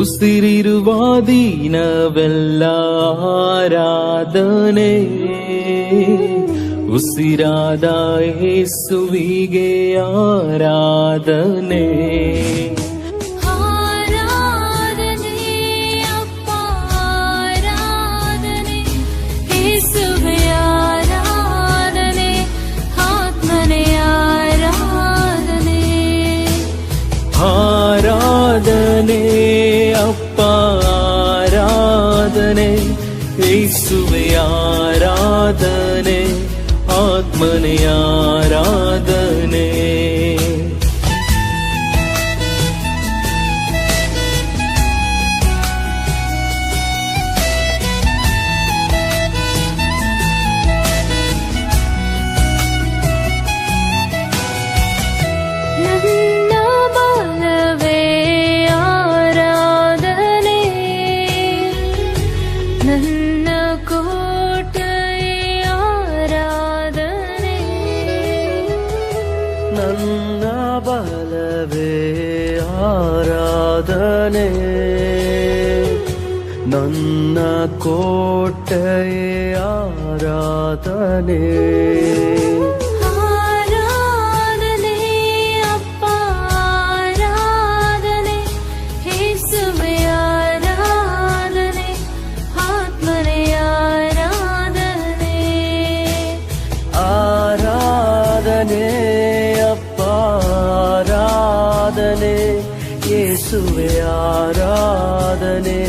ಉಸಿರಿರುವ ದಿನವೆಲ್ಲ ಆರಾಧನೆ, ಉಸಿರಾದ ಯೇಸುವಿಗೆ ಆರಾಧನೆ. ಆರಾಧನೆ ಅಪ್ಪ ಆರಾಧನೆ, ಯೇಸುವೆ ಆರಾಧನೆ, ಆತ್ಮನೇ ಆರಾಧನೆ. ನನ್ನ ಬಲವೇ ಆರಾಧನೆ, ನನ್ನ ಕೋಟೆಯೇ ಆರಾಧನೆ. ಆರಾಧನೆ ಅಪ್ಪ ಆರಾಧನೆ, ಯೇಸುವೇ ಆರಾಧನೆ, ಆತ್ಮನೇ ಆರಾಧನೆ. ಆರಾಧನೆ ಆರಾಧನೆ, ಯೇಸುವೆ ಆರಾಧನೆ,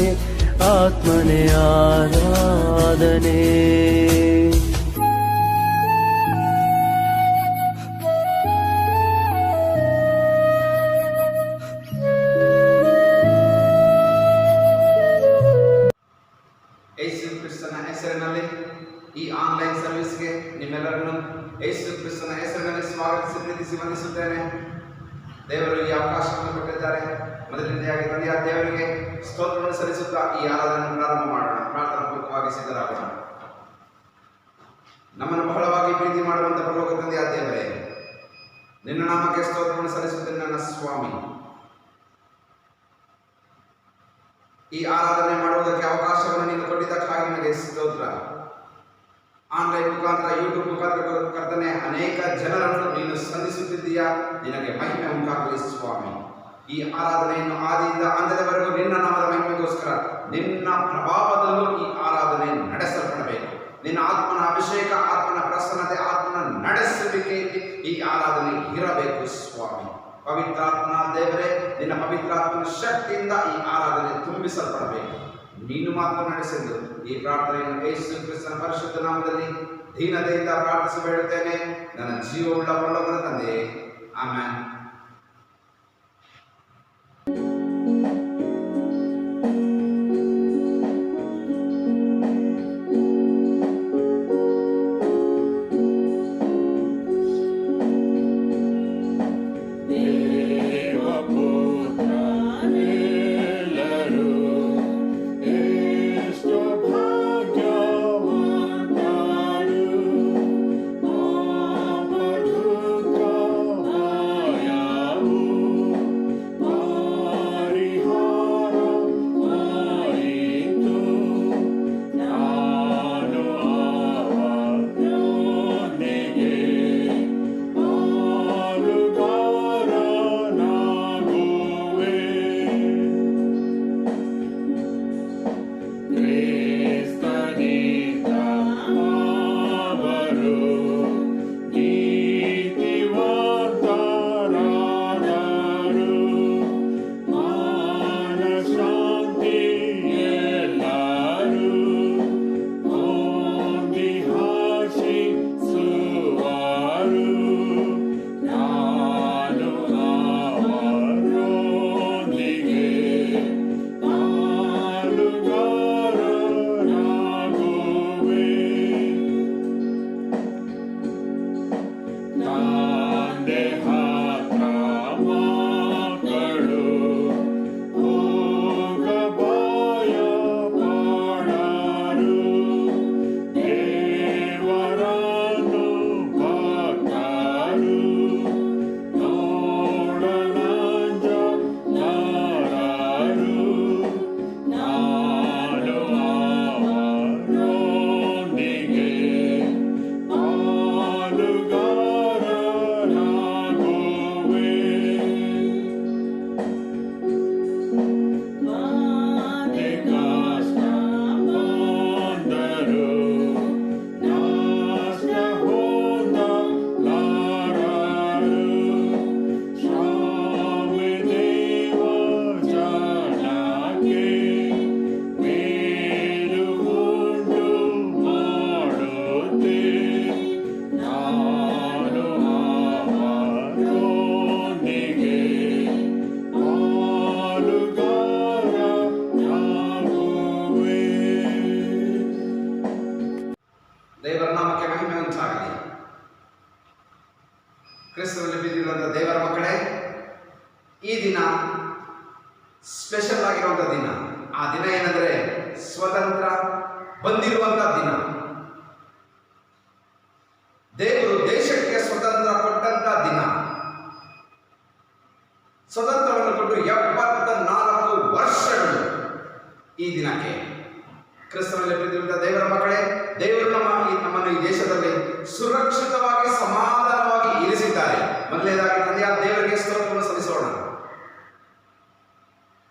ಆತ್ಮನೇ ಆರಾಧನೆ. ಯೇಸು ಕ್ರಿಸ್ತನ ಹೆಸರಿನಲ್ಲಿ ಈ ಆನ್ಲೈನ್ ಸರ್ವಿಸ್ಗೆ ನಿಮ್ಮೆಲ್ಲರನ್ನು ಯೇಸು ಕ್ರಿಸ್ತನ ಹೆಸರಿನಲ್ಲಿ ಸ್ವಾಗತಿಸಿ ಪ್ರೀತಿಸಿ ವಂದಿಸುತ್ತೇನೆ. ದೇವರು ಈ ಅವಕಾಶವನ್ನು ಕೊಟ್ಟಿದ್ದಾರೆ. ಮೊದಲನೇದಾಗಿ ತಂದೆಯ ದೇವರಿಗೆ ಸ್ತೋತ್ರವನ್ನು ಸಲ್ಲಿಸುತ್ತಾ ಈ ಆರಾಧನೆಯನ್ನು ಪ್ರಾರಂಭ ಮಾಡೋಣ. ಪ್ರಾರ್ಥನಾ ಪೂರ್ವಕವಾಗಿ ಸಿದ್ಧರಾಗೋಣ. ನಮ್ಮನ್ನು ಬಹಳವಾಗಿ ಪ್ರೀತಿ ಮಾಡುವಂತ ಪರಲೋಕ ತಂದೆಯ ದೇವರೇ, ನಿನ್ನ ನಾಮಕ್ಕೆ ಸ್ತೋತ್ರವನ್ನು ಸಲ್ಲಿಸುತ್ತೇನೆ ನನ್ನ ಸ್ವಾಮಿ. ಈ ಆರಾಧನೆ ಮಾಡುವುದಕ್ಕೆ ಅವಕಾಶವನ್ನು ನೀನು ಕೊಟ್ಟಿದ್ದಕ್ಕಾಗಿ ನನಗೆ ಸ್ತೋತ್ರ. ಆನ್ಲೈನ್ ಮುಖಾಂತರ ಯೂಟ್ಯೂಬ್ ಮುಖಾಂತರ ಕರ್ತನೆ ಅನೇಕ ಜನರನ್ನು ನೀನು ಸಂಧಿಸುತ್ತಿದ್ದೀಯಾ. ನಿನಗೆ ಮಹಿಮೆ ಉಂಟಾಗಲಿ ಸ್ವಾಮಿ. ಈ ಆರಾಧನೆಯನ್ನು ಆದಿಯಿಂದ ಅಂತ್ಯದವರೆಗೂ ನಿನ್ನ ನಾಮದ ಮಹಿಮೆಗೋಸ್ಕರ ನಿನ್ನ ಪ್ರಭಾವದಲ್ಲೂ ಈ ಆರಾಧನೆ ನಡೆಸಲ್ಪಡಬೇಕು. ನಿನ್ನ ಆತ್ಮನ ಅಭಿಷೇಕ, ಆತ್ಮನ ಪ್ರಸನ್ನತೆ, ಆತ್ಮನ ನಡೆಸುವಿಕೆ ಈ ಆರಾಧನೆ ಇರಬೇಕು ಸ್ವಾಮಿ. ಪವಿತ್ರಾತ್ಮ ದೇವರೇ, ನಿನ್ನ ಪವಿತ್ರಾತ್ಮನ ಶಕ್ತಿಯಿಂದ ಈ ಆರಾಧನೆ ತುಂಬಿಸಲ್ಪಡಬೇಕು. ನೀನು ಮಾತ್ರ ನಡೆಸೆಂದು ಈ ಪ್ರಾರ್ಥನೆಯನ್ನು ಯೇಸು ಕ್ರಿಸ್ತನ ಪರಿಶುದ್ಧ ನಾಮದಲ್ಲಿ ದೀನತೆಯಿಂದ ಪ್ರಾರ್ಥಿಸಿ ಬೇಡುತ್ತೇನೆ ನನ್ನ ಜೀವವುಳ್ಳ ಪರಲೋಕದ ತಂದೆಯೇ, ಆಮೆನ್. ಕ್ರಿಸ್ತನಲ್ಲಿ ಬಿದ್ದಿರುವಂತಹ ದೇವರ ಮಕ್ಕಳೇ, ಈ ದಿನ ಸ್ಪೆಷಲ್ ಆಗಿರುವಂತಹ ದಿನ. ಆ ದಿನ ಏನಂದ್ರೆ ಸ್ವತಂತ್ರ ಬಂದಿರುವಂತಹ ದಿನ. ದೇವರು ದೇಶಕ್ಕೆ ಸ್ವತಂತ್ರ ಕೊಟ್ಟಂತ ದಿನ. ಸ್ವತಂತ್ರವನ್ನು ಕೊಟ್ಟು 74 ವರ್ಷಗಳು ಈ ದಿನಕ್ಕೆ. ಕ್ರಿಸ್ತನಲ್ಲಿ ಪ್ರೀತಿಯುಳ್ಳ ದೇವರ ಮಕ್ಕಳೇ, ದೇವರು ನಮ್ಮನ್ನು ಈ ದೇಶದಲ್ಲಿ ಸುರಕ್ಷಿತವಾಗಿ ಸಮಾಧಾನವಾಗಿ ಇರಿಸಿದ್ದಾರೆ. ಮೊದಲನೇದಾಗಿ ತಂದೆಯಾದ ದೇವರಿಗೆ ಸ್ತೋತ್ರವನ್ನು ಸಲ್ಲಿಸೋಣ.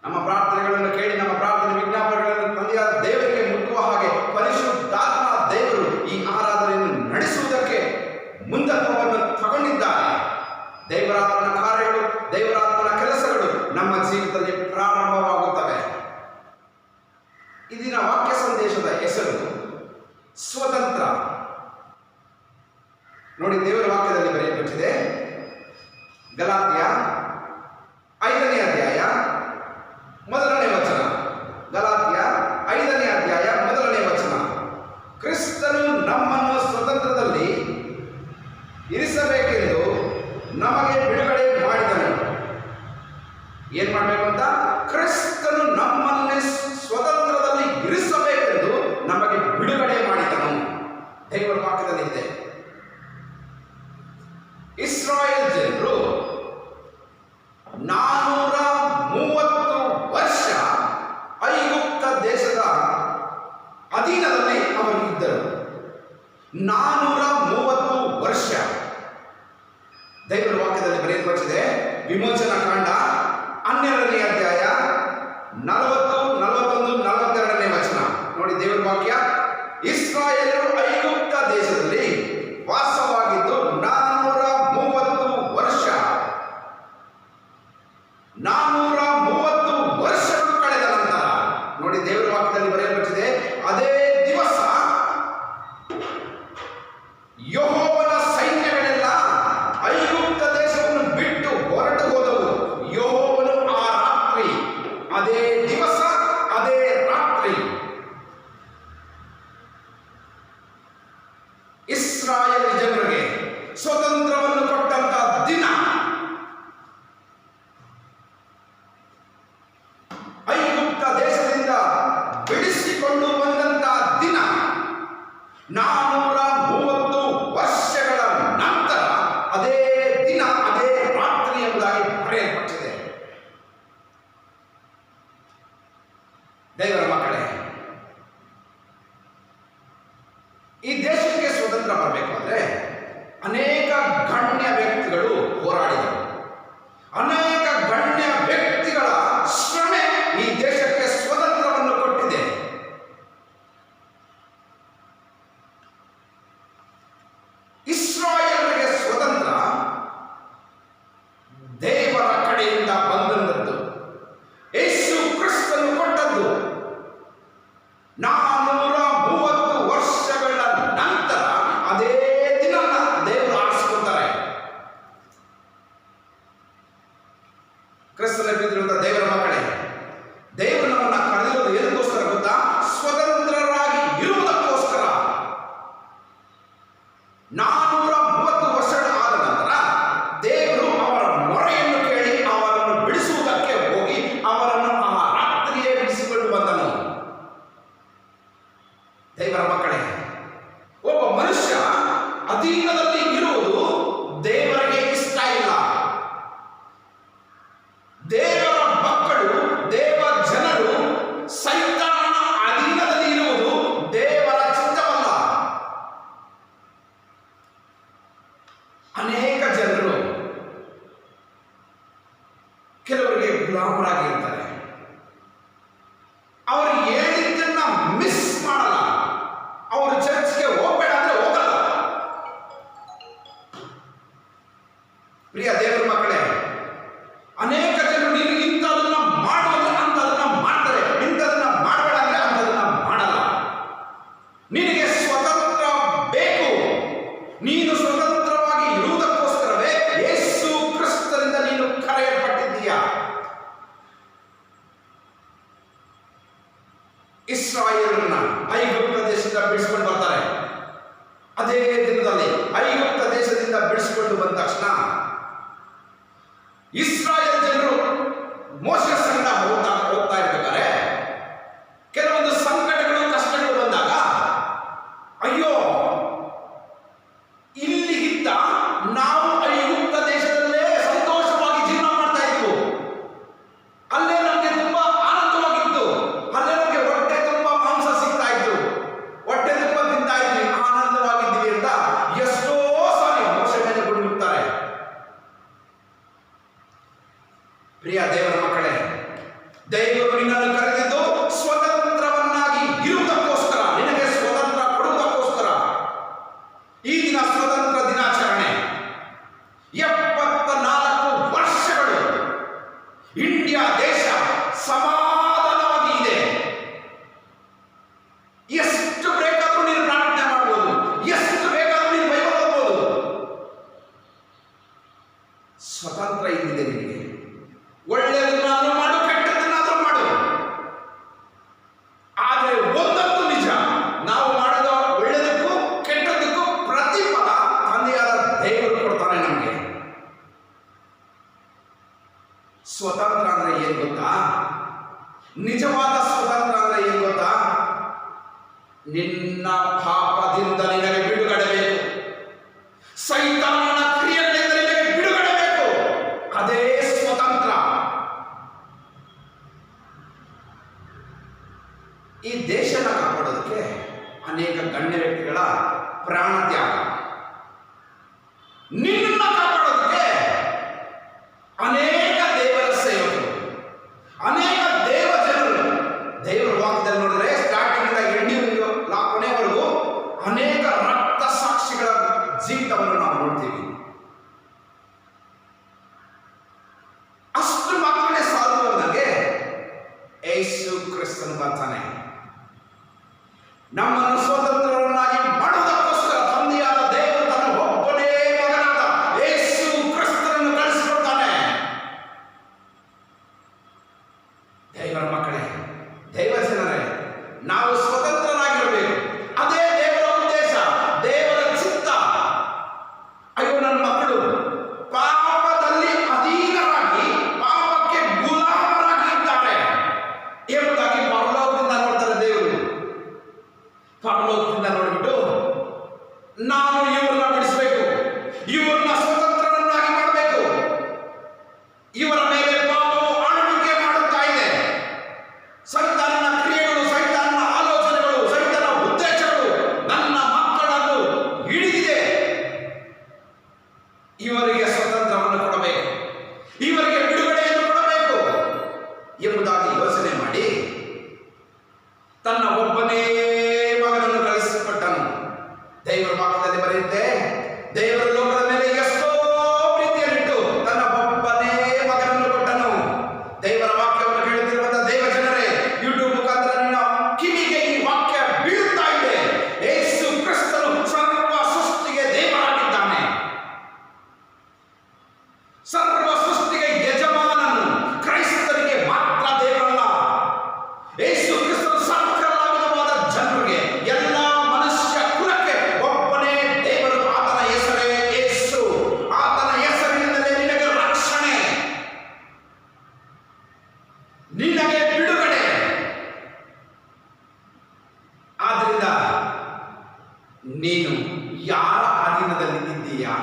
ನಮ್ಮ ಪ್ರಾರ್ಥನೆಗಳನ್ನು ಕೇಳಿ ನಮ್ಮ ಪ್ರಾರ್ಥನೆ ವಿಜ್ಞಾಪನೆಗಳನ್ನು ತಂದೆಯಾದ ದೇವರಿಗೆ ಮುಟ್ಟುವ ಹಾಗೆ ಪರಿಶುದ್ಧಾತ್ಮ ದೇವರು ಈ ಆರಾಧನೆಯನ್ನು ನಡೆಸುವುದಕ್ಕೆ ಮುಂದತ್ವವನ್ನು ತಗೊಂಡಿದ್ದಾರೆ. ದೇವರಾತ್ಮನ ಕಾರ್ಯಗಳು, ದೇವರಾತ್ಮನ ಕೆಲಸಗಳು ನಮ್ಮ ಜೀವಿತದಲ್ಲಿ ಪ್ರಾರಂಭವಾಗುತ್ತವೆ. ಇಂದಿನ ವಾಕ್ಯ ಸಂದೇಶದ ಹೆಸರು ಸ್ವತಂತ್ರ. ನೋಡಿ, ದೇವರ ವಾಕ್ಯದಲ್ಲಿ ಬರೆಯಲ್ಪಟ್ಟಿದೆ. ಗಲಾತ್ಯ 5ನೇ ಅಧ್ಯಾಯ 1ನೇ ವಚನ. ಗಲಾತ್ಯ 5ನೇ ಅಧ್ಯಾಯ 1ನೇ ವಚನ. ಕ್ರಿಸ್ತನು ನಮ್ಮನ್ನು ಸ್ವತಂತ್ರದಲ್ಲಿ ಇರಿಸಬೇಕೆಂದು ನಮಗೆ ಬಿಡುಗಡೆ ಮಾಡಿದನು. ಏನ್ ಮಾಡಬೇಕು ಅಂತ? ಕ್ರಿಸ್ತನು ನಮ್ಮನ್ನೇ ಸ್ವತಂತ್ರದಲ್ಲಿ ಇರಿಸಬೇಕೆಂದು ನಮಗೆ ಬಿಡುಗಡೆ ಮಾಡಿದನು. ದೇವರ ವಾಕ್ಯದಲ್ಲಿ ಇದೆ. ಇಸ್ರಾಯೇಲ್ ಜನರು 430 ವರ್ಷ ಐಗುಪ್ತ ದೇಶದ ಅಧೀನದಲ್ಲಿ ಅವರು ಇದ್ದರು. 430 ವರ್ಷ. ದೇವರ ವಾಕ್ಯದಲ್ಲಿ ಬರೆಯಲ್ಪಟ್ಟಿದೆ. ವಿಮೋಚನಾ ಕಾಂಡ 12ನೇ ಅಧ್ಯಾಯ 40, 41, 42ನೇ ವಚನ. ನೋಡಿ, ದೇವರ ವಾಕ್ಯ. ಇಸ್ರಾಯೇಲರು ಐಗುಪ್ತ ದೇಶದಲ್ಲಿ ವಾಸವಾಗಿದ್ದು 430 ವರ್ಷ. 430 ವರ್ಷಗಳು ಕಳೆದ ನಂತರ ನೋಡಿ, ದೇವರ ವಾಕ್ಯದಲ್ಲಿ ಬರೆಯಲ್ಪಟ್ಟಿದೆ. ಅದೇ ದಿವಸ ಯೆಹೋವನ ಸೈನ್ಯಗಳೆಲ್ಲ ಐಗುಪ್ತ ದೇಶವನ್ನು ಬಿಟ್ಟು ಹೊರಟು ಹೋದವು. ಯೆಹೋವನು ಆ ರಾತ್ರಿ, ಅದೇ ದಿವಸ, ಅದೇ ರಾತ್ರಿ ಇಸ್ರಾಯೇಲ್ ಜನರಿಗೆ ಸ್ವತಂತ್ರವನ್ನು ಕೊಟ್ಟಂತ ದಿನ. ಐಗುಪ್ತ ದೇಶದಿಂದ ಬಿಡಿಸಿಕೊಂಡು ಬಂದಂತ ದಿನ. 430 ವರ್ಷಗಳ ನಂತರ ಅದೇ ದಿನ, ಅದೇ ರಾತ್ರಿ ಎಂಬುದಾಗಿ ಬರೆಯಲ್ಪಟ್ಟಿದೆ. ದೇವರ ಮಕ್ಕಳೇ, ಈ ದೇಶಕ್ಕೆ ಸ್ವತಂತ್ರ ಬರಬೇಕಾದ್ರೆ ಅನೇಕ ಗಣ್ಯ ವ್ಯಕ್ತಿಗಳು ಹೋರಾಡಿದರು. ಅನೇಕ ಗಣ್ಯ ವ್ಯಕ್ತಿಗಳ ಶ್ರಮೆ ಈ ದೇಶಕ್ಕೆ ಸ್ವತಂತ್ರವನ್ನು ಕೊಟ್ಟಿದೆ. ಇಸ್ರಾಯೇಲರಿಗೆ ಸ್ವತಂತ್ರ ದೇವರ ಕಡೆಯಿಂದ ಬಂದಂಥದ್ದು. ಯೇಸು ಕ್ರಿಸ್ತನು ಕೊಟ್ಟದ್ದು. 430 ವರ್ಷಗಳ ನಂತರ ಅದೇ ದಿನ ದೇವರು ಆರಿಸಿಕೊಳ್ತಾರೆ. ಕ್ರಿಸ್ತನಲ್ಲಿ ಬಿದ್ದಿರುವಂತಹ ದೇವರ ಮಕ್ಕಳೇ, ದೇವರು ನಮ್ಮನ್ನ ಕರೆದಿರೋದು ಏನಕ್ಕೋಸ್ಕರ ಗೊತ್ತಾ? ಸ್ವತಂತ್ರರಾಗಿ ಇರುವುದಕ್ಕೋಸ್ಕರ. 430 ವರ್ಷಗಳ ಆದ ನಂತರ ದೇವರು ಅವರ ಮೊರೆಯನ್ನು ಕೇಳಿ ಅವರನ್ನು ಬಿಡಿಸುವುದಕ್ಕೆ ಹೋಗಿ ಅವರನ್ನು ಆ ರಾತ್ರಿಯೇ ಬಿಡಿಸಿಕೊಂಡು ಬಂದನು. ದೇವರ ಮಕ್ಕಳೇ, ಒಬ್ಬ ಮನುಷ್ಯ ಅಧೀನದಲ್ಲಿ ಇರುವುದು ದೇವರಿಗೆ ಇಷ್ಟ ಇಲ್ಲ. ದೇವರ ಮಕ್ಕಳು, ದೇವ ಜನರು ಸೈತಾನನ ಅಧೀನದಲ್ಲಿ ಇರುವುದು ದೇವರ ಚಿತ್ತವಲ್ಲ. ಅನೇಕ ಜನರು ಕೆಲವರಿಗೆ ಗುಲಾಮರಾಗಿರ್ತಾರೆ. ಅವರು ಹೇಳಿದ್ದನ್ನ ಮಿಸ್ ಮಾಡಲ್ಲ. ಅವರು ಚರ್ಚ್ಗೆ ಹೋಗಬೇಡ ಅಂದ್ರೆ ಹೋಗಲ್ಲ. ಪ್ರಿಯ ದೇವರ ಮಕ್ಕಳೇ, ಅನೇಕ ಜನರು ನೀನು ಇಂಥದನ್ನ ಮಾಡೋದು ಅಂತದನ್ನ ಮಾಡ್ತಾರೆ, ಇಂಥದನ್ನ ಮಾಡಬೇಡ ಅಂದ್ರೆ ಅಂತದನ್ನ ಮಾಡಲ್ಲ. ನಿನಗೆ ಸ್ವತಂತ್ರ ಬೇಕು. ನೀನು ಸ್ವತಂತ್ರವಾಗಿ ಇರುವುದಕ್ಕೋಸ್ಕರವೇ ಯೇಸು ಕ್ರಿಸ್ತರಿಂದ ನೀನು ಕರೆಯಲ್ಪಟ್ಟಿದ್ದೀಯಾ. ಇಸ್ರಾಯೇಲರನ್ನ ಐಗುಪ್ತ ದೇಶದಿಂದ ಬಿಡಿಸಿಕೊಂಡು ಬರ್ತಾರೆ. ಅದೇ ದಿನದಲ್ಲಿ ಐಗುಪ್ತ ದೇಶದಿಂದ ಬಿಡಿಸಿಕೊಂಡು ಬಂದ ತಕ್ಷಣ ಮೋಶೆ ಸಂಘ ಹೋಗ್ತಾ ಇರ್ಬೇಕಾದ್ರೆ ಕೆಲವೊಂದು ಸಂಕಟಗಳು ಕಷ್ಟಗಳು ಬಂದಾಗ ಅಯ್ಯೋ ಇಲ್ಲಿಗಿಂತ ನಾವು ಐಗುಪ್ತ ದೇಶದಲ್ಲೇ ಸಂತೋಷವಾಗಿ ಜೀವನ ಮಾಡ್ತಾ ಇದ್ವು, ಅಲ್ಲೇ ನಮಗೆ ತುಂಬಾ ಆನಂದವಾಗಿತ್ತು, ಅಲ್ಲೇ ನಮಗೆ ಹೊಟ್ಟೆ ತುಂಬಾ ಮಾಂಸ ಸಿಗ್ತಾ ಇತ್ತು, ಹೊಟ್ಟೆ ತುಂಬಾ ತಿಂತಾ ಇದ್ವಿ, ಆನಂದವಾಗಿದ್ದೀವಿ ಅಂತ ಎಷ್ಟೋ ಸಾರಿ ಮೋಶೆ ಮೇಲೆ ಗುಡುಗುತ್ತಾರೆ. ಪ್ರಿಯ ದೇವರ ಮಕ್ಕಳೇ, ದೇವರು ನಿನ್ನನ್ನು ಕರೆದಿದ್ದು ಸ್ವತಂತ್ರವನ್ನಾಗಿ ಇರುವುದಕ್ಕೋಸ್ಕರ, ನಿನಗೆ ಸ್ವತಂತ್ರ ಕೊಡುವುದಕ್ಕೋಸ್ಕರ. ಈ ದಿನ ಸ್ವತಂತ್ರ ದಿನಾಚರಣೆ. 74 ವರ್ಷಗಳು ಇಂಡಿಯಾ ದೇಶ ಸಮಾಧಾನವಾಗಿ ಇದೆ. ಎಷ್ಟು ಬೇಕಾದ್ರೂ ನೀನು ಪ್ರಾರ್ಥನೆ ಮಾಡಬಹುದು, ಎಷ್ಟು ಬೇಕಾದ್ರೂ ನೀನು ಬೈಬಲ್ ಓದಬಹುದು. ಸ್ವತಂತ್ರ ಇಲ್ಲಿದೆ ನಿನಗೆ. ಒಳ್ಳೆಯದನ್ನಾದ್ರೂ ಮಾಡು, ಕೆಟ್ಟದನ್ನಾದ್ರೂ ಮಾಡು. ಆದರೆ ಒಂದಂತೂ ನಿಜ, ನಾವು ಮಾಡಿದ ಒಳ್ಳೆಯದಕ್ಕೂ ಕೆಟ್ಟದಕ್ಕೂ ಪ್ರತಿಫಲ ತಂದೆಯಾದ ದೇವರು ಕೊಡ್ತಾನೆ ನಮಗೆ. ಸ್ವತಂತ್ರ ಅಂದ್ರೆ ಏನ್ ಗೊತ್ತಾ? ನಿಜವಾದ ಸ್ವತಂತ್ರ ಅಂದ್ರೆ ಏನ್ ಗೊತ್ತಾ? ನಿನ್ನ ಪಾಪದಿಂದ ನಿನಗೆ ಬಿಡುಗಡೆ ಬೇಕು, ಸೈತಾನನ ಕ್ರಿಯೆಗಳಿಂದ ನಿನಗೆ ಬಿಡುಗಡೆ ಬೇಕು. ಅದೇ ಸ್ವತಂತ್ರ. ಈ ದೇಶನ ಕಾಪಾಡೋದಕ್ಕೆ ಅನೇಕ ಗಣ್ಯ ವ್ಯಕ್ತಿಗಳ ಪ್ರಾಣ ತ್ಯಾಗ, ನಿನ್ನ ಕಾಪಾಡೋದಕ್ಕೆ ಅನೇಕ ದೇವರ ಸೇವಕರು, ಅನೇಕ ದೇವ ಜನರು. ದೇವರ ವಾಕ್ಯದಲ್ಲಿ ನೋಡಿದ್ರೆ ಸ್ಟಾರ್ಟಿಂಗ್ ಇಂದ ಎಂಡಿಂಗ್ ಕೊನೆವರೆಗೂ ಅನೇಕ ರಕ್ತ ಸಾಕ್ಷಿಗಳ ಜೀವಿತವನ್ನು ನಾವು ನೋಡ್ತೀವಿ. ಅಷ್ಟು ಮಾತ್ರನೇ ಸಾಲದು ನನಗೆ. ಯೇಸು ಕ್ರಿಸ್ತನು ಬರ್ತಾನೆ ನಮ್ಮನ್ನು ಸ್ವತಂತ್ರರನ್ನಾಗಿ ಮಾಡುವುದಕ್ಕೋಸ್ಕರ. ತಂದೆಯಾದ ದೇವರು ತನ್ನ ಒಬ್ಬನೇ ಮಗನಾದ ಯೇಸು ಕ್ರಿಸ್ತನನ್ನು ಕಳಿಸಿಕೊಡ್ತಾನೆ. ದೇವರ ಮಕ್ಕಳೇ, ದೈವ ಜನರೇ, ನಾವು ಸ್ವತಂತ್ರರಾಗಿರಬೇಕು. ಅದೇ ದೇವರ ಉದ್ದೇಶ, ದೇವರ ಚಿತ್ತ. ಅಯ್ಯೋ ನನ್ನ ಮಕ್ಕಳು ಪಾಪದಲ್ಲಿ ಅಧೀನರಾಗಿ ಪಾಪಕ್ಕೆ ಗುಲಾಮರಾಗಿ ಇದ್ದಾರೆ ಎಂಬುದಾಗಿ ಪರಲೋಕದಿಂದ ನೋಡ್ತಾರೆ ದೇವರು. ಪರಲೋಕದಿಂದ ನೋಡ್ಬಿಟ್ಟು ನಾನು ಇವ್ರನ್ನ ಬಿಡಿಸಬೇಕು, ಇವ್ರನ್ನ ಸ್ವತಂತ್ರರನ್ನಾಗಿ ಮಾಡಬೇಕು. ಇವರ ಮೇಲೆ ಪಾಪವು ಆಳ್ವಿಕೆ ಮಾಡುತ್ತಾ ಇದೆ. ಸೈತಾನನ ಕ್ರಿಯೆಗಳು, ಸೈತಾನನ ಆಲೋಚನೆಗಳು, ಸೈತಾನನ ಉದ್ದೇಶಗಳು ನನ್ನ ಮಕ್ಕಳನ್ನು ಹಿಡಿದಿದೆ. ಇವರಿಗೆ ಸ್ವತಂತ್ರವನ್ನು ಕೊಡಬೇಕು, ಇವರಿಗೆ ಬಿಡುಗಡೆಯನ್ನು ಕೊಡಬೇಕು ಎಂಬುದಾಗಿ ಯೋಚನೆ ಮಾಡಿ ತನ್ನ ಒಬ್ಬನೇ ಮಗನನ್ನು ಕಳಿಸಿಕೊಟ್ಟನು. ದೇವರ ವಾಕ್ಯದಲ್ಲಿ ಬರೆಯುತ್ತೆ, ದೇವರ ಲೋಕದ ಮೇಲೆ ಎಷ್ಟೋ ಪ್ರೀತಿಯನ್ನಿಟ್ಟು ತನ್ನ ಒಬ್ಬನೇ ಮಗನನ್ನು ಕೊಟ್ಟನು. ದೇವರ ವಾಕ್ಯವನ್ನು ಕೇಳುತ್ತಿರುವಂತ ದೇವ ಜನರೇ, ಯೂಟ್ಯೂಬ್ ಮುಖಾಂತರ ನಿನ್ನ ಕಿವಿಗೆ ಈ ವಾಕ್ಯ ಬೀಳುತ್ತಾ ಇದೆ. ಯೇಸು ಕ್ರಿಸ್ತನು ಸರ್ವ ಸೃಷ್ಟಿಗೆ ದೇವರಾಗಿದ್ದಾನೆ, ಸರ್ವ ಸೃಷ್ಟಿಗೆ ಯಜಮಾನನು. ಕ್ರೈಸ್ತರಿಗೆ ಮಾತ್ರ ದೇವರಲ್ಲ. ಯೇಸು ಕ್ರಿಸ್ತನು ಸಂಕಲನವಾದ ಜನರಿಗೆ, ಎಲ್ಲ ಮನುಷ್ಯ ಕುಲಕ್ಕೆ ಒಬ್ಬನೇ ದೇವರು. ಆತನ ಹೆಸರೇ ಯೇಸು. ಆತನ ಹೆಸರಿನಿಂದಲೇ ನಿನಗೆ ರಕ್ಷಣೆ, ನಿನಗೆ ಬಿಡುಗಡೆ. ಆದ್ರಿಂದ ನೀನು ಯಾರ ಅಧೀನದಲ್ಲಿ ಇದ್ದೀಯಾ?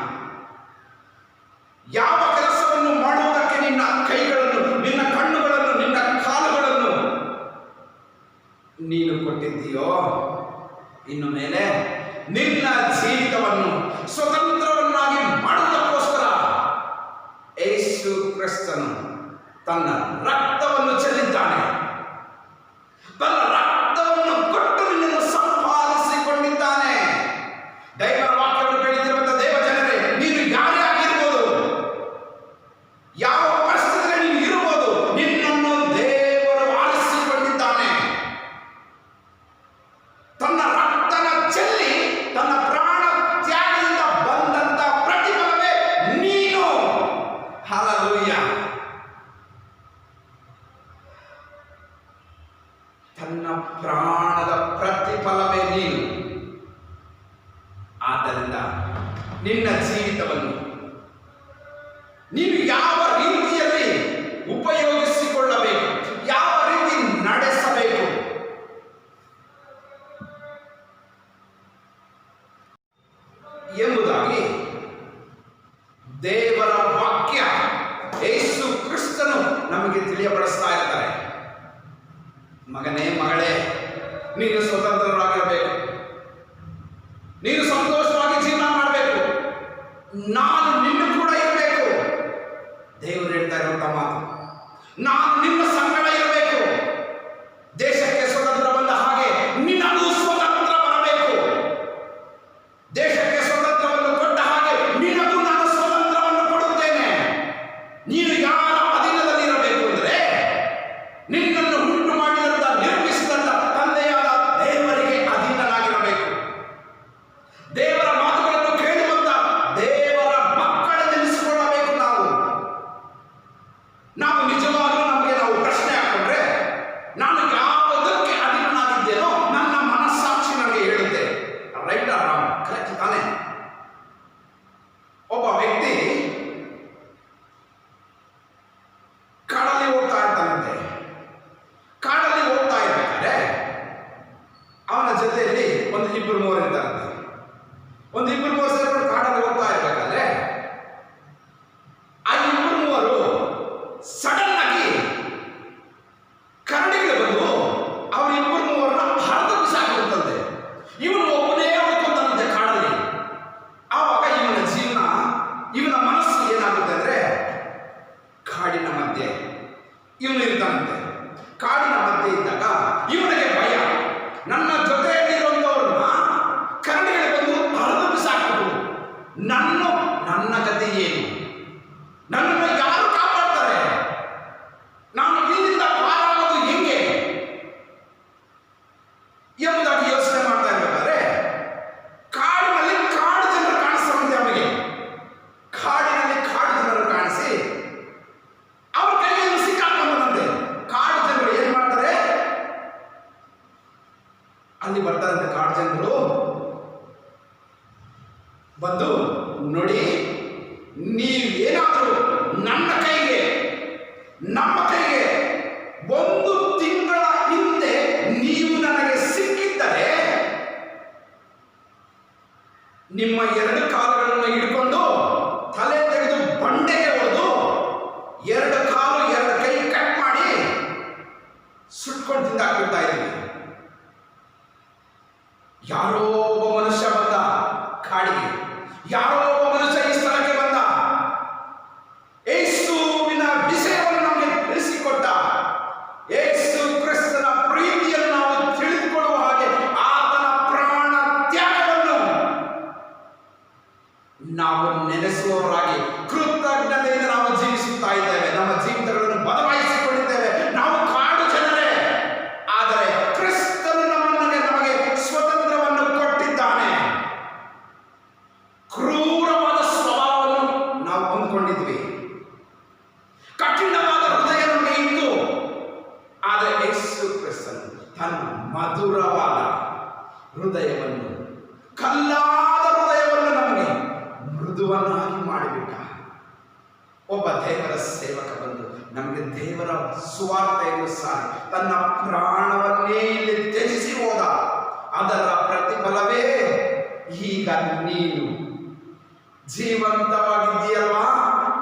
ಯಾವ ಕೆಲಸವನ್ನು ಮಾಡುವುದಕ್ಕೆ ನಿನ್ನ ಕೈಗಳನ್ನು, ನಿನ್ನ ಕಣ್ಣುಗಳನ್ನು, ನಿನ್ನ ಕಾಲುಗಳನ್ನು ನೀನು ಕೊಟ್ಟಿದ್ದೀಯೋ? ಇನ್ನು ಮೇಲೆ ನಿನ್ನ ಜೀವಿತವನ್ನು ಸ್ವತಂತ್ರವನ್ನಾಗಿ ಮಾಡುವುದಕ್ಕೋಸ್ಕರ ಯೇಸು ಕ್ರಿಸ್ತನು ತನ್ನ ರಕ್ತವನ್ನು ಚೆಲ್ಲಿದ್ದಾನೆ. ತನ್ನ ರಕ್ತವನ್ನು ಕೊಟ್ಟು ನಿನ್ನನ್ನು ಸಂಪಾದಿಸಿಕೊಂಡಿದ್ದಾನೆ. ದೇವರ ವಾಕ್ಯವನ್ನು ಕೇಳುತ್ತಿರುವಂತ ದೇವ ಜನರೇ, ನೀನು ಯಾರೇ ಆಗಿರ್ಬೋದು, ಯಾವ ಪರಿಸ್ಥಿತಿಯಲ್ಲಿ ನೀನು ಇರಬಹುದು, ನಿನ್ನನ್ನು ದೇವರು ಆರಿಸಿಕೊಂಡಿದ್ದಾನೆ. ತನ್ನ ರಕ್ತನ ಚೆಲ್ಲಿ ತನ್ನ ಪ್ರಾಣ ತ್ಯಾಗದಿಂದ ಬಂದಂತ ಪ್ರತಿಫಲವೇ ನೀನು. ಹಲ್ಲೆಲೂಯ. ತನ್ನ ಪ್ರಾಣದ ಪ್ರತಿಫಲವೇ ನೀನು. ಆದ್ದರಿಂದ ನಿನ್ನ ಜೀವಿತವನ್ನು ನೀನು ಯಾವ ರೀತಿಯಲ್ಲಿ ಉಪಯೋಗಿಸಿಕೊಳ್ಳ ಎಂಬುದಾಗಿ ದೇವರ ವಾಕ್ಯ ಯೇಸು ಕ್ರಿಸ್ತನು ನಮಗೆ ತಿಳಿಯಪಡಿಸ್ತಾ ಇರ್ತಾರೆ. ಮಗನೇ, ಮಗಳೇ, ನೀನು ಸ್ವತಂತ್ರರಾಗಿರಬೇಕು, ನೀನು ಸಂತೋಷವಾಗಿ ಜೀವನ ಮಾಡಬೇಕು, ನಾನು ನಿನ್ನ ಕೂಡ ಇರಬೇಕು. ದೇವರು ಹೇಳ್ತಾ ಇರುವಂತ ಮಾತು, ನಾನು ನಿನ್ನ ಸಂಗಡ ಇರಬೇಕು. ದೇಶಕ್ಕೆ ಸ್ವತಂತ್ರ ಬಂದ ಹಾಗೆ ನಿನಗೂ ಸ್ವತಂತ್ರ ಬರಬೇಕು. ದೇಶಕ್ಕೆ ಸ್ವತಂತ್ರವನ್ನು ಕೊಟ್ಟ ಹಾಗೆ ನಿನಗೂ ನಾನು ಸ್ವತಂತ್ರವನ್ನು ಕೊಡುತ್ತೇನೆ. ನೀನು ಯಾರ ಅಧೀನದಲ್ಲಿ ಇರಬೇಕು ಅಂದರೆ ನಿನ್ನನ್ನು ಉಂಟು ಮಾಡಿದಂತ, ನಿರ್ಮಿಸಿದಂತ ತಂದೆಯಾದ ದೇವರಿಗೆ ಅಧೀನನಾಗಿರಬೇಕು. ದೇವರ ಮಾತುಗಳನ್ನು ಕೇಳುವಂತ ದೇವರ ಮಕ್ಕಳೆನಿಸಿಕೊಳ್ಳಬೇಕು. ನಾವು ನಿಜವಾಗ್ಲೂ ನಾವು ಪ್ರಶ್ನೆ ಹಾಕೊಂಡ್ರೆ, ನಾನು ಯಾವುದಕ್ಕೆ ಅಧೀನನಾಗಿದ್ದೇನೋ ನನ್ನ ಮನಸ್ಸಾಕ್ಷಿ ನನಗೆ ಹೇಳುತ್ತೆ. Right R wrong? ಕರೆಕ್ಟ್ ತಾನೆ? ಒಬ್ಬ ವ್ಯಕ್ತಿ ಕಾಡಲ್ಲಿ ಹೋಗ್ತಾ ಇರ್ತಾನಂತೆ. ಕಾಡಲ್ಲಿ ಹೋಗ್ತಾ ಇರ್ಬೇಕಾದ್ರೆ ಅವನ ಜೊತೆಯಲ್ಲಿ ಒಂದು ಇಬ್ಬರು ಮೂವರು ಇರ್ತಾರಂತೆ. ಒಂದು ಇಬ್ಬರು ಮೂವರು ಸೇರಿಕೊಂಡು ಕಾಡಲ್ಲಿ ಹೋಗ್ತಾ ಇರ್ಬೇಕಾದ್ರೆ ಆ ಇಬ್ಬರು ಮೂವರು ಸಡನ್ ಆಗಿ ಕರಡಿಗಳು ಬಂದು ಅವ್ರ ಇಬ್ಬರು ಮೂವರನ್ನ ಹರಿದು ಬಿಸಾಕಿರುತ್ತಂತೆ. ಇವನು ಒಬ್ಬನೇ ಉಳ್ಕೊಂತಾನಂತೆ ಕಾಡಲ್ಲಿ. ಆವಾಗ ಇವನ ಜೀವನ, ಇವನ ಮನಸ್ಸು ಏನಾಗುತ್ತೆ ಅಂದ್ರೆ, ಕಾಡಿನ ಮಧ್ಯೆ ಇವನು ಇರ್ತಾನಂತೆ. ಕಾಡಿನ ಮಧ್ಯೆ ಇದ್ದಾಗ ಇವನಿಗೆ ಭಯ, ನನ್ನ ಜೊತೆಯಲ್ಲಿರುವಂತವ್ರನ್ನ ಕರಡಿಗಳು ಬಂದು ಹರಿದು ಬಿಸಾಕಿದ್ರು, ನನ್ನ ಗತಿ ಏನು? ನನ್ನನ್ನು ಯಾರು ಕಾಪಾಡ್ತಾರೆ? ನಾನು ಇಲ್ಲಿಂದ ಪಾರಾಗೋದು ಹೆಂಗೆ ಎಂಬುದಾಗಿ ಯೋಚನೆ ಮಾಡ್ತಾ ಇರ್ಬೇಕಾದ್ರೆ ಕಾಡಿನಲ್ಲಿ ಕಾಡು ಜನರು ಕಾಣಿಸ್ತಾರಂತೆ ಅವನಿಗೆ. ಕಾಡಿನಲ್ಲಿ ಕಾಡು ಜನರು ಕಾಣಿಸಿ ಅವ್ರ ಕೈಯಲ್ಲಿ ಸಿಕ್ಕಾಕೊಂಡಂತೆ. ಕಾಡು ಜನರು ಏನ್ ಮಾಡ್ತಾರೆ, ಅಲ್ಲಿ ಬರ್ತಾರಂತೆ. ಕಾಡು ಜನರು ಬಂದು, ನೋಡಿ, ನೀವೇನಾದರೂ ನನ್ನ ಕೈಗೆ, ನಮ್ಮ ಕೈಗೆ 1 ತಿಂಗಳ ಹಿಂದೆ ನೀವು ನನಗೆ ಸಿಕ್ಕಿದ್ದರೆ ನಿಮ್ಮ 2 ಕಾಲುಗಳನ್ನು ಹಿಡ್ಕೊಂಡು ತಲೆ ತೆಗೆದು ಬಂಡೆಗೆ ಹೊಡೆದು 2 ಕಾಲು 2 ಕೈ ಕಟ್ ಮಾಡಿ ಸುಟ್ಕೊಂಡು ತಿಂದಾಕ್ಬಿಡ್ತಾ ಇದ್ದೀವಿ. ಯಾರೋ ಒಬ್ಬ ಮನುಷ್ಯ ಬಂದ ಕಾಡಿಗೆ, ಯಾರೋ ಒಬ್ಬ ಮನುಷ್ಯ ಈ ಸ್ಥಳಕ್ಕೆ ಬಂದ, ಯೇಸುವಿನ ವಿಷಯವನ್ನು ನಮಗೆ ತಿಳಿಸಿಕೊಟ್ಟ. ಯೇಸು ಕ್ರಿಸ್ತನ ಪ್ರೀತಿಯನ್ನು ನಾವು ತಿಳಿದುಕೊಳ್ಳುವ ಹಾಗೆ ಆತನ ಪ್ರಾಣ ತ್ಯಾಗವನ್ನು ನಾವು ನೆನೆಸುವವರಾಗಿ ಕೃತಜ್ಞತೆಯಿಂದ ನಾವು ಜೀವಿಸುತ್ತಾ ಇದ್ದೇವೆ. ನಮ್ಮ ಜೀವಿತಗಳನ್ನು ಬದಲಾಯಿಸಿಕೊಂಡಿದ್ದೇವೆ. ನಾವು ಕಾಡು ಜನರೇ, ಆದರೆ ಕ್ರಿಸ್ತನು ನಮಗೆ ಸ್ವತಂತ್ರವನ್ನು ಕೊಟ್ಟಿದ್ದಾನೆ. ಕ್ರೂರವಾದ ಸ್ವಭಾವವನ್ನು ನಾವು ಹೊಂದಿಕೊಂಡಿದ್ವಿ, ಕಠಿಣವಾದ ಹೃದಯ ನಮಗೆ ಇತ್ತು. ಆದರೆ ಯೇಸು ಕ್ರಿಸ್ತನು ತನ್ನ ಮಧುರವಾದ ಹೃದಯವನ್ನು, ಕಲ್ಲಾದ ಹೃದಯವನ್ನು ನಮಗೆ ಮೃದುವನ್ನಾಗಿ ಮಾಡಿಬಿಟ್ಟ. ಒಬ್ಬ ದೇವರ ಸೇವಕ ಬಂದು ನಮಗೆ ದೇವರ ಸುವಾರ್ತೆಯನ್ನು ಸಾರಿ ತನ್ನ ಪ್ರಾಣವನ್ನೇ ಇಲ್ಲಿ ತ್ಯಜಿಸಿ ಹೋದ. ಅದರ ಪ್ರತಿಫಲವೇ ಈಗ ನೀನು ಜೀವಂತವಾಗಿದ್ದೀಯಲ್ವಾ,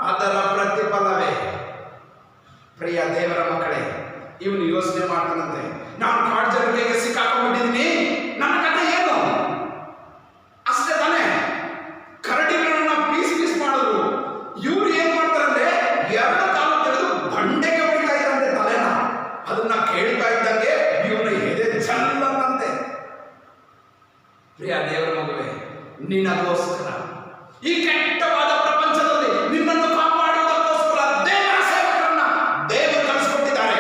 ಅದರ ಪ್ರತಿಫಲವೇ. ಪ್ರಿಯ ದೇವರ ಮಕ್ಕಳೇ, ಇವನು ಯೋಚನೆ ಮಾಡ್ತಾನಂತೆ, ನಾನು ಕಾಡು ಜನರಿಗೆ ಸಿಕ್ಕಾಕೊಂಡಿದ್ದೀನಿ, ನನ್ನ ಕಥೆ ಏನು? ಅಷ್ಟೇ ತಾನೇ? ಕರಡಿಗಳನ್ನ ಪೀಸ್ ಮಾಡಿದ್ರು. ಇವ್ರು ಏನ್ ಮಾಡ್ತಾರಂದ್ರೆ 2 ಕಾಲು ತೆಗೆದು ಬಂಡೆಗೆ ಹೊಡಿತಾ ಇದ್ರಂತೆ ತಲೆನ. ಅದನ್ನ ಕೇಳ್ತಾ ಇದ್ದಂಗೆ ಇವನ ಎದೆ ಜಲ್ಲಂತೆ. ಪ್ರಿಯ ದೇವರ ಮಗುವೆ, ನಿನಗೋಸ್ಕರ ಈ ಕೆಟ್ಟವಾದ ಪ್ರಪಂಚದಲ್ಲಿ ನಿನ್ನನ್ನು ಕಾಪಾಡುವುದಕ್ಕೋಸ್ಕರ ದೇವರ ಸೇವಕರನ್ನ ದೇವರು ಕಳಿಸಿಕೊಟ್ಟಿದ್ದಾರೆ.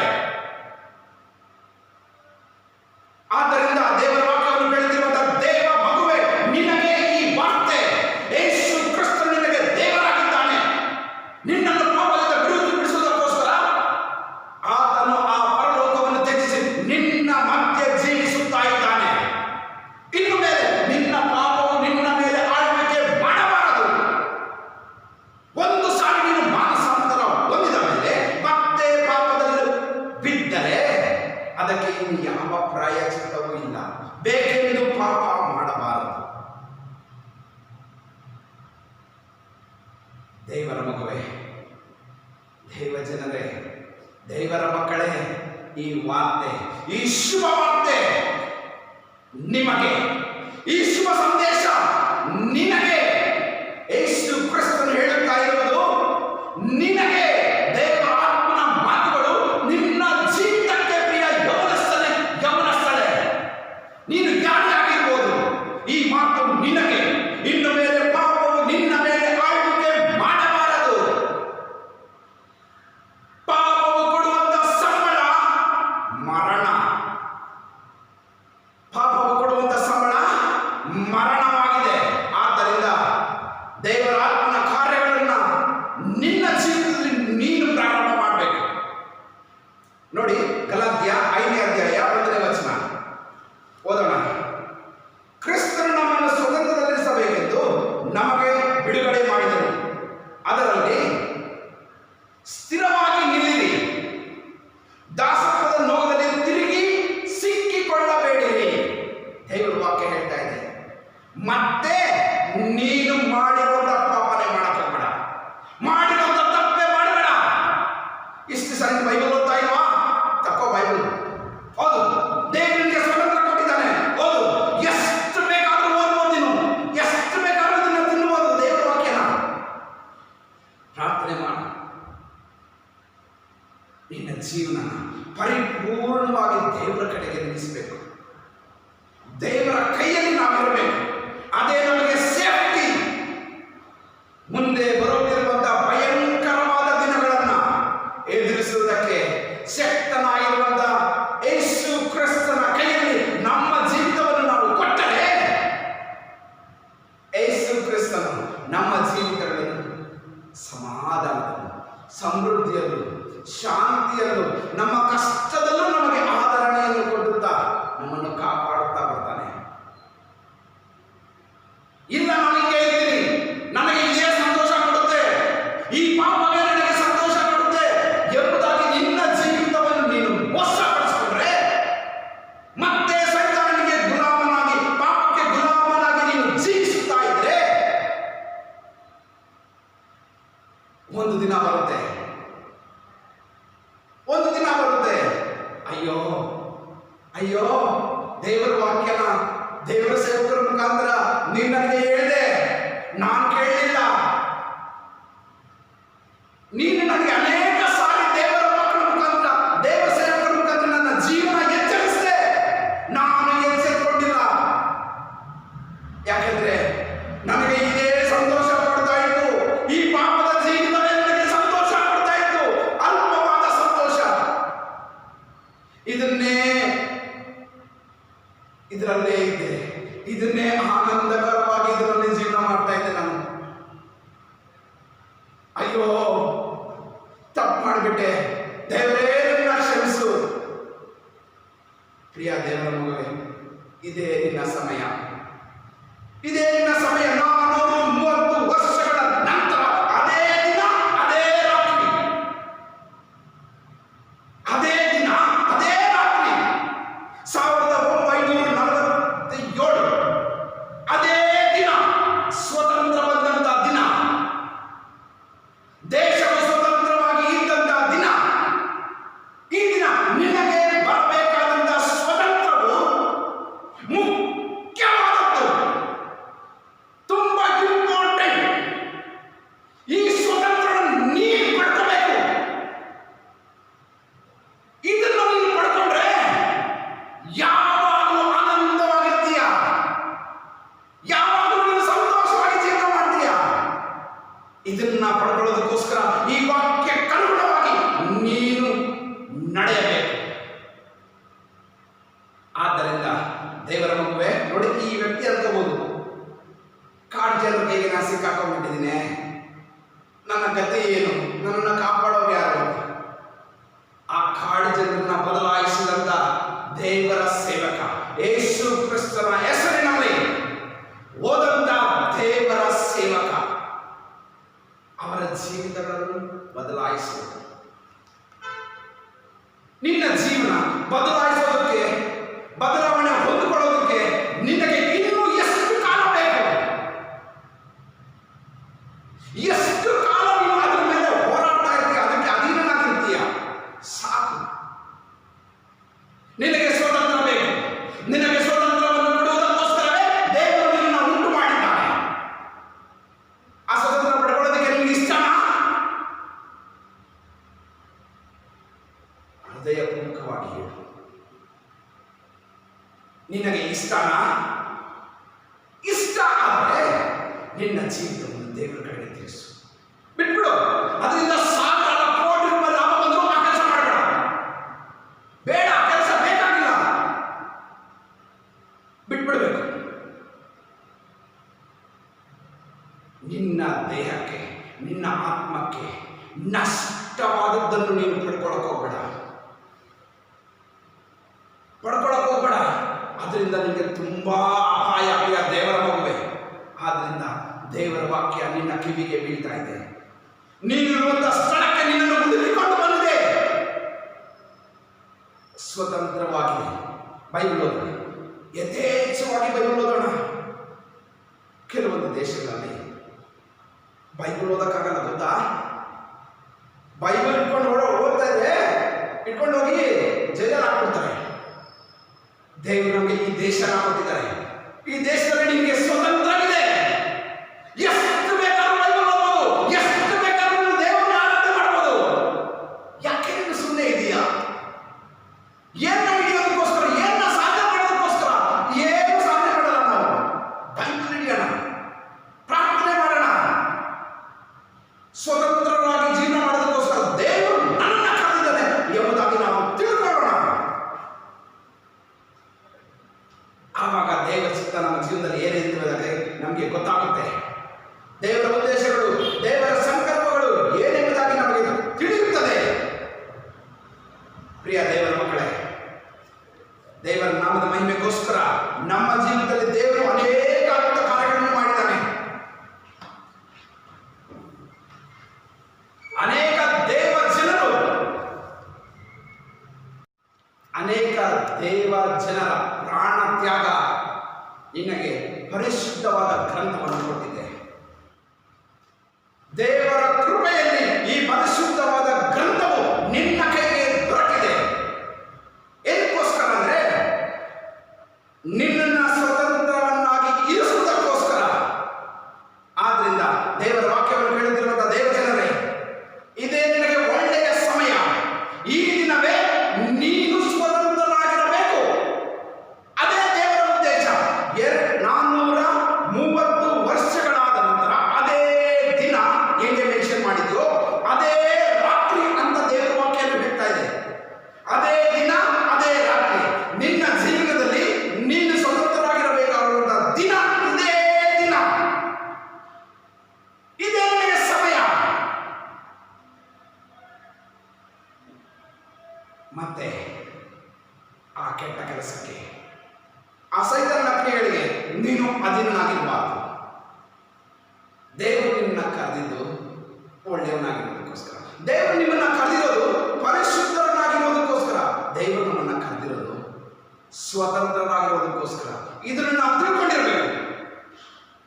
ಆದ್ದರಿಂದ ದೇವರ ವಾಕ್ಯವನ್ನು ಕೇಳುತ್ತಿರುವಂತಹ ದೇವ ಮಗುವೆ, ನಿನಗೆ ಈ ವಾರ್ತೆ, ಯೇಸು ಕ್ರಿಸ್ತನು ನಿನಗೆ ದೇವರಾಗಿದ್ದಾನೆ. ನಿನ್ನನ್ನು ಪಾಪದಿಂದ ಬಿಡಿಸುವುದಕ್ಕೋಸ್ಕರ ಆತನು ಆ ಪರಲೋಕವನ್ನು ತ್ಯಜಿಸಿ ನಿನ್ನ ಮಧ್ಯೆ ಜೀವಿಸುತ್ತಾ ಇದ್ದಾನೆ. ಇನ್ನು ಮೇಲೆ ನಿನ್ನ ಪಾಪವು ನಿನ್ನ ಮೇಲೆ ಆಳ್ವಿಕೆ ಮಾಡಬಾರದು. ಮಗುವೆ, ದೇವ ಜನರೇ, ದೇವರ ಮಕ್ಕಳೇ, ಈ ವಾರ್ತೆ, ಈ ಶುಭ ವಾರ್ತೆ ನಿಮಗೆ, ಈ ಶುಭ ಸಂದೇಶ ನಿನಗೆ. ಯೇಸು ಕ್ರಿಸ್ತನು ಹೇಳುತ್ತಾ ಇರುವುದು ನಿನಗೆ. ದೇವರ ಆತ್ಮನ ಮಾತುಗಳು ನಿನ್ನ ಜೀವಿತಕ್ಕೆ ಪ್ರಿಯ ಗಮನಿಸ್ತದೆ. ನೀನು ಯಾರೇ ಆಗಿರ್ಬೋದು, ಈ ಮಾತು ನಿನಗೆ. ಇನ್ನು ಮೇಲೆ ಪಾಪವು ನಿನ್ನ ಮೇಲೆ ಆಳ್ವಿಕೆ ಮಾಡಬಾರದು. ಪಾಪವು ಕೊಡುವಂತ ಸಂಬಳ ಮರಣ. ಪಾಪವು ಕೊಡುವಂತ ಸಂಬಳ ಮರಣವಾಗಿದೆ. ಆದ್ದರಿಂದ ದೇವರ ಆತ್ಮನ ಕಾರ್ಯಗಳನ್ನ ನಿನ್ನ ಜೀವಿತದಲ್ಲಿ ನೀನು ಪ್ರಾರಂಭ ಮಾಡಬೇಕು. ನೋಡಿ, ಗಲಾತ್ಯ 5ನೇ ಅಧ್ಯಾಯ 1ನೇ ವಚನ ಓದೋಣ. ಕ್ರಿಸ್ತನು ನಮ್ಮನ್ನು ಸ್ವತಂತ್ರದಲ್ಲಿಸಬೇಕೆಂದು ನಮಗೆ ಬಿಡುಗಡೆ ಮಾಡಿದನು, ಅದರಲ್ಲಿ ಸ್ಥಿರವಾಗಿ ನಿಲ್ಲಿರಿ, ದಾಸತ್ವದ ನೋಗದಲ್ಲಿ ತಿರುಗಿ ಸಿಕ್ಕಿಕೊಳ್ಳಬೇಡಿರಿ. ದೇವರ ವಾಕ್ಯ ಹೇಳ್ತಾ ಇದೆ, ಮತ್ತೆ ನೀನು ಮಾಡಿರುವಂತ ಪಾಪನೆ ಮಾಡಕ್ ಹೋಗ್ಬೇಡ, ಮಾಡಿರುವಂತ ತಪ್ಪೇ ಮಾಡಬೇಡ. ಇಷ್ಟು ಸರಿ ಬೈಬಲ್ ಓದ್ತಾ ಇಲ್ವಾ? ತಕ್ಕೋ ಬೈಬಲ್ ಓದು. ದೇವರಿಗೆ ಸ್ವತಂತ್ರ ಕೊಟ್ಟಿದ್ದಾನೆ, ಓದು. ಎಷ್ಟು ಬೇಕಾದ್ರೂ ಓದ್ಬೋದು ನೀನು, ಎಷ್ಟು ಬೇಕಾದ್ರೂ ಇದನ್ನ ತಿನ್ನುವುದು. ದೇವರ ವಾಕ್ಯನ ಪ್ರಾರ್ಥನೆ ಮಾಡು. ನಿನ್ನ ಜೀವನ ಪರಿಪೂರ್ಣವಾಗಿ ದೇವರ ಕಡೆಗೆ ನಿಲ್ಲಿಸಬೇಕು. ದೇವರ ಕೈಯಲ್ಲಿ ನಾವಿರಬೇಕು. ಅದೇ ನಮಗೆ ಸೇಫ್ಟಿ. ಮುಂದೆ ಬರುತ್ತಿರುವಂತಹ ಭಯಂಕರವಾದ ದಿನಗಳನ್ನ ಎದುರಿಸುವುದಕ್ಕೆ ಶಕ್ತನಾಗಿರುವಂತಹ ಯೇಸು ಕ್ರಿಸ್ತನ ಕೈಯಲ್ಲಿ ನಮ್ಮ ಜೀವಿತವನ್ನು ನಾವು ಕೊಟ್ಟರೆ, ಯೇಸು ಕ್ರಿಸ್ತನು ನಮ್ಮ ಜೀವಿತಗಳನ್ನು ಸಮಾಧಾನದಲ್ಲೂ, ಸಮೃದ್ಧಿಯಲ್ಲೂ, ಶಾಂತಿಯಲ್ಲೂ, ನಮ್ಮ ಕಷ್ಟದಲ್ಲೂ ನಮಗೆ ಆದರಣೆಯನ್ನು ಕೊಡುತ್ತಾ ನಮ್ಮನ್ನು ಕಾಪಾಡುತ್ತಾ ಬರ್ತಾನೆ. ಇಲ್ಲ, ನಾನು ಹಿಂಗೆ ಇದ್ದೀನಿ, ನನಗೆ ಇದೇ ಸಂತೋಷ ಕೊಡುತ್ತೆ, ಈ ಪಾಪವೇ ನನಗೆ ಸಂತೋಷ ಕೊಡುತ್ತೆ ಎಂಬುದಾಗಿ ನಿನ್ನ ಜೀವಿತವನ್ನು ನೀನು ಮೋಸಪಡಿಸಿಕೊಂಡ್ರೆ, ಮತ್ತೆ ಸೈತಾನನಿಗೆ ಗುಲಾಮನಾಗಿ, ಪಾಪಕ್ಕೆ ಗುಲಾಮನಾಗಿ ನೀನು ಜೀವಿಸುತ್ತಾ ಇದ್ರೆ, ಒಂದು ದಿನ ಬರುತ್ತೆ, ಅಯ್ಯೋ ಅಯ್ಯೋ, ದೇವರ ವಾಕ್ಯನ ದೇವರ ಸೇವಕರ ಮುಖಾಂತರ ನೀನು ನನಗೆ ಹೇಳಿದೆ, ನಾನು ಕೇಳಲಿಲ್ಲ. ನೀನು ನನಗೆ ಅನೇಕ ಸಾರಿ ದೇವರ ಮಕ್ಕಳ ಮುಖಾಂತರ, ದೇವರ ಸೇವಕರ ಮುಖಾಂತರ ನನ್ನ ಜೀವನ ಎಚ್ಚರಿಸಿದೆ, ನಾನು ಎಚ್ಚರಿಕೊಂಡಿಲ್ಲ. ಯಾಕೆಂದ್ರೆ ನನಗೆ ಇದೇ ಸಂತೋಷ ಕೊಡ್ತಾ ಇತ್ತು, ಈ ಪಾಪದ ಜೀವಿತವೇ ನನಗೆ ಸಂತೋಷ ಕೊಡ್ತಾ ಇತ್ತು, ಅಲ್ಪವಾದ ಸಂತೋಷ. ಇದರಲ್ಲೇ ಇದ್ದೆ, ಇದನ್ನೇ ಆನಂದಕರವಾಗಿ ಇದರಲ್ಲಿ ಜೀವನ ಮಾಡ್ತಾ ಇದ್ದೆ ನಾನು. ಅಯ್ಯೋ, ತಪ್ಪು ಮಾಡಿಬಿಟ್ಟೆ, ದೇವರೇ ನನ್ನ ಕ್ಷಮಿಸು. ಪ್ರಿಯ ದೇವರ ಮಗುವೆ, ಇದೇ ನಿನ್ನ ಸಮಯ, ಇದೇ ನಿನ್ನ ಸಮಯ. 430 ವರ್ಷಗಳ ನಂತರ ಅದೇ ದಿನ, ಅದೇ ರಾತ್ರಿ, ಅದೇ ದಿನ, ಅದೇ ರಾತ್ರಿ 1947 ಅದೇ ದಿನ ಸ್ವತಂತ್ರ ಬಂದಂತ ದಿನ, ದೇಶವು ಸ್ವತಂತ್ರವಾಗಿ ಇದ್ದಂತ ದಿನ. ಈ ದಿನ ನಿನಗೆ ಬರಬೇಕಾದಂತ ಸ್ವತಂತ್ರವು ಮುಖ್ಯವಾದದ್ದು, ತುಂಬಾ ಇಂಪಾರ್ಟೆಂಟ್. ಈ ಸ್ವತಂತ್ರ ನೀನು ಪಡ್ಕೋಬೇಕು. ಇದನ್ನು ನೀನು ಪಡ್ಕೊಂಡ್ರೆ ಯಾವಾಗಲೂ ಆನಂದವಾಗಿರ್ತೀಯ, ಯಾವಾಗಲೂ ನೀನು ಸಂತೋಷವಾಗಿ ಜೀವನ ಮಾಡ್ತೀಯ. ಇದನ್ನ ಪಡ್ಕೊಳ್ಳೋದಕ್ಕೋಸ್ಕರ ಈ ವಾಕ್ಯಕ್ಕನುಗುಣವಾಗಿ ನೀನು ನಡೆಯಬೇಕು. ಆದ್ದರಿಂದ ದೇವರ ಮಗುವೆ, ನೋಡಿ, ಈ ವ್ಯಕ್ತಿ ಅನ್ಕೋಬಹುದು, ಕಾಡು ಜನರ ಕೈಗೆ ನಾನು ಸಿಕ್ಕಾಕೊಂಡ್ಬಿಟ್ಟಿದ್ದೀನಿ, ನನ್ನ ಗತಿ ಏನು, ನನ್ನನ್ನು ಕಾಪಾಡೋರು ಯಾರು? ಆ ಕಾಡು ಜನರನ್ನ ಬದಲಾಯಿಸಿದಂತ ದೇವರ ಸೇವಕ ಯೇಸು ಕ್ರಿಸ್ತನ ಹೆಸರಿನಲ್ಲಿ ಹೋದಂತ ದೇವರ ಸೇವಕ ಅವರ ಜೀವಿತಗಳನ್ನು ಬದಲಾಯಿಸುವುದು. ನಿನ್ನ ಜೀವನ ಬದಲಾಯಿಸೋದಕ್ಕೆ, ಬದಲಾವಣೆ ಹೊಂದಿಕೊಳ್ಳೋದಕ್ಕೆ ನಿನಗೆ ಇನ್ನೂ ಎಷ್ಟು ಕಾಲ ಬೇಕು? ಎಷ್ಟು ಕಾಲ ನೀನು ಇಷ್ಟನಾ? ಇಷ್ಟ ಆದರೆ ನಿನ್ನ ಜೀವಿತವನ್ನು ದೇವರ ಕಡೆಗೆ ತಿರುಗಿಸು. ಬಿಟ್ಬಿಡು. ಅದರಿಂದ ಸಾವಿರ ಕೋಟಿ ರೂಪಾಯಿ ಲಾಭ ಬಂದರೂ ಆ ಕೆಲಸ ಮಾಡಬೇಡ. ಬೇಡ, ಕೆಲಸ ಬೇಕಾಗಿಲ್ಲ, ಬಿಟ್ಬಿಡ್ಬೇಕು. ನಿನ್ನ ದೇಹಕ್ಕೆ, ನಿನ್ನ ಆತ್ಮಕ್ಕೆ ನಷ್ಟವಾದದ್ದನ್ನು ನೀನು ಪಡ್ಕೊಳಕ್ ಹೋಗ್ಬೇಡ. ಅದರಿಂದ ನಿಮಗೆ ತುಂಬಾ ಅಪಾಯ. ದೇವರ ಮಗುವೆ, ಆದ್ರಿಂದ ದೇವರ ವಾಕ್ಯ ನಿನ್ನ ಕಿವಿಗೆ ಬೀಳ್ತಾ ಇದೆ. ನೀನಿರುವಂತಹ ಸ್ಥಳಕ್ಕೆ ನಿನ್ನನ್ನು ಹುಡುಕಿಕೊಂಡು ಬಂದಿದೆ. ಸ್ವತಂತ್ರವಾಗಿ ಬೈಬಲ್ ಓದೋಣ, ಯಥೇಚ್ಛವಾಗಿ ಬೈಬಲ್ ಓದೋಣ. ಕೆಲವೊಂದು ದೇಶಗಳಲ್ಲಿ ಬೈಬಲ್ ಓದಕ್ಕಾಗಲ್ಲ, ಗೊತ್ತಾ? ಬೈಬಲ್ ಇಟ್ಕೊಂಡು ಓದ್ತಾ ಇದೆ, ಇಟ್ಕೊಂಡು ಹೋಗಿ ಜೈಲಲ್ಲಿ ಹಾಕ್ಬಿಡ್ತಾರೆ. ದೇವರು ನಮಗೆ ಈ ದೇಶನ ಕೊಟ್ಟಿದ್ದಾರೆ. ಈ ದೇಶದಲ್ಲಿ ನಿಮಗೆ ಸ್ವತಂತ್ರ ಇದೆ. ಎಷ್ಟು ಬೇಕಾದ್ರೂ ಬೈಬಲ್ ಓದಬಹುದು, ಎಷ್ಟು ಬೇಕಾದ್ರೂ ದೇವರನ್ನ ಆರಾಧನೆ ಮಾಡಬಹುದು. ಯಾಕೆ ನೀನು ಸುಮ್ಮನೆ ಇದೆಯಾ? ಏನ ಹಿಡಿಯೋದಕ್ಕೋಸ್ಕರ, ಏನ ಸಾಧನೆ ಮಾಡೋದಕ್ಕೋಸ್ಕರ ಏನು ಸಾಧನೆ ಮಾಡಲ್ಲ. ನಾವು ಬೈಬಲ್ ಹಿಡಿಯೋಣ, ಪ್ರಾರ್ಥನೆ ಮಾಡೋಣ, ಸ್ವತಂತ್ರವಾಗಿ ಜೀವನ ಮಾಡೋದಕ್ಕೋಸ್ಕರ ದೇವರು ನನ್ನನ್ನು ಕರೆದಿದ್ದಾನೆ ಎಂಬುದಾಗಿ ನಾವು ತಿಳ್ಕೊಳ್ಳೋಣ. ಆವಾಗ ದೇವರ ಚಿತ್ತ ನಮ್ಮ ಜೀವನದಲ್ಲಿ ಏನಿರ್ತದೆ ನಮಗೆ ಗೊತ್ತಾಗುತ್ತೆ. ದೇವರ ಉದ್ದೇಶಗಳು, ದೇವರ ಸಂಕಲ್ಪಗಳು ಏನೆಂಬುದಾಗಿ ನಮಗೆ ತಿಳಿಯುತ್ತದೆ. ಪ್ರಿಯ ದೇವರ ಮಕ್ಕಳೇ, ದೇವರ ನಾಮದ ಮಹಿಮೆಗೋಸ್ಕರ ನಮ್ಮ ಜೀವನದಲ್ಲಿ ದೇವರು ಅನೇಕ ಅದ್ಭುತ ಕಾರ್ಯಗಳನ್ನು ಮಾಡಿದ್ದಾನೆ. ಅನೇಕ ದೇವ ಜನರ ಪ್ರಾಣ ತ್ಯಾಗ ನಿನಗೆ ಪರಿಶುದ್ಧವಾದ ಗ್ರಂಥವನ್ನು ಕೊಟ್ಟಿದೆ. ದೇವರ ಕೃಪೆಯಲ್ಲಿ ಈ ಪರಿಶುದ್ಧವಾದ ಗ್ರಂಥವು ನಿನ್ನ ಕೈಗೆ ದೊರಕಿದೆ. ಏನಕ್ಕೋಸ್ಕರ ಅಂದ್ರೆ ನಿನ್ನನ್ನು ಸ್ವತಂತ್ರವನ್ನಾಗಿ ಇರಿಸುವುದಕ್ಕೋಸ್ಕರ. ಆದ್ರಿಂದ ದೇವರ ವಾಕ್ಯವನ್ನು ಕೇಳುತ್ತಿರುವಂತಹ ದೇವ ಜನರೇ, ಇದೇ ನಿನಗೆ ಒಳ್ಳೆಯ ಸಮಯ. ಈ ದಿನವೇ ನೀನು ಸ್ವತಂತ್ರನಾಗಿರಬೇಕು. ಅದೇ ದೇವರ ಉದ್ದೇಶ. 430 ವರ್ಷಗಳಾದ ನಂತರ ಅದೇ ದಿನ ಹೆಂಗೆ ಮೆನ್ಷನ್ ಮಾಡಿದ್ಯೋ ಅದೇ ರಾತ್ರಿ ಅಂತ ದೇವರ ವಾಕ್ಯವನ್ನು ಹೇಳ್ತಾ ಇದೆ. ಅದೇ ದಿನ, ಅದೇ ರಾತ್ರಿ ನಿನ್ನ ಜೀವನದಲ್ಲಿ ನೀನು ಸ್ವತಂತ್ರರಾಗಿರಬೇಕಾಗುವಂತಹ ದಿನ ಇದೇ ದಿನ, ಇದೇ ನಿನಗೆ ಸಮಯ. ಮತ್ತೆ ಆ ಕೆಟ್ಟ ಕೆಲಸಕ್ಕೆ, ಆ ಸೈತಾನನ ಕ್ರಿಯೆಗಳಿಗೆ ನೀನು ಅಧೀನನಾಗಿರಬಾರದು. ದೇವರು ನಿಮ್ಮನ್ನ ಕರೆದಿದ್ದು ಒಳ್ಳೆಯವನಾಗಿರೋದಕ್ಕೋಸ್ಕರ. ದೇವರು ನಿಮ್ಮನ್ನ ಕರೆದಿರೋದು ಪರಿಶುದ್ಧರನ್ನಾಗಿರೋದಕ್ಕೋಸ್ಕರ. ದೇವರು ನಮ್ಮನ್ನ ಕರೆದಿರೋದು ಸ್ವತಂತ್ರರಾಗಿರೋದಕ್ಕೋಸ್ಕರ. ಇದನ್ನು ನಾವು ತಿಳ್ಕೊಂಡಿರಬೇಕು.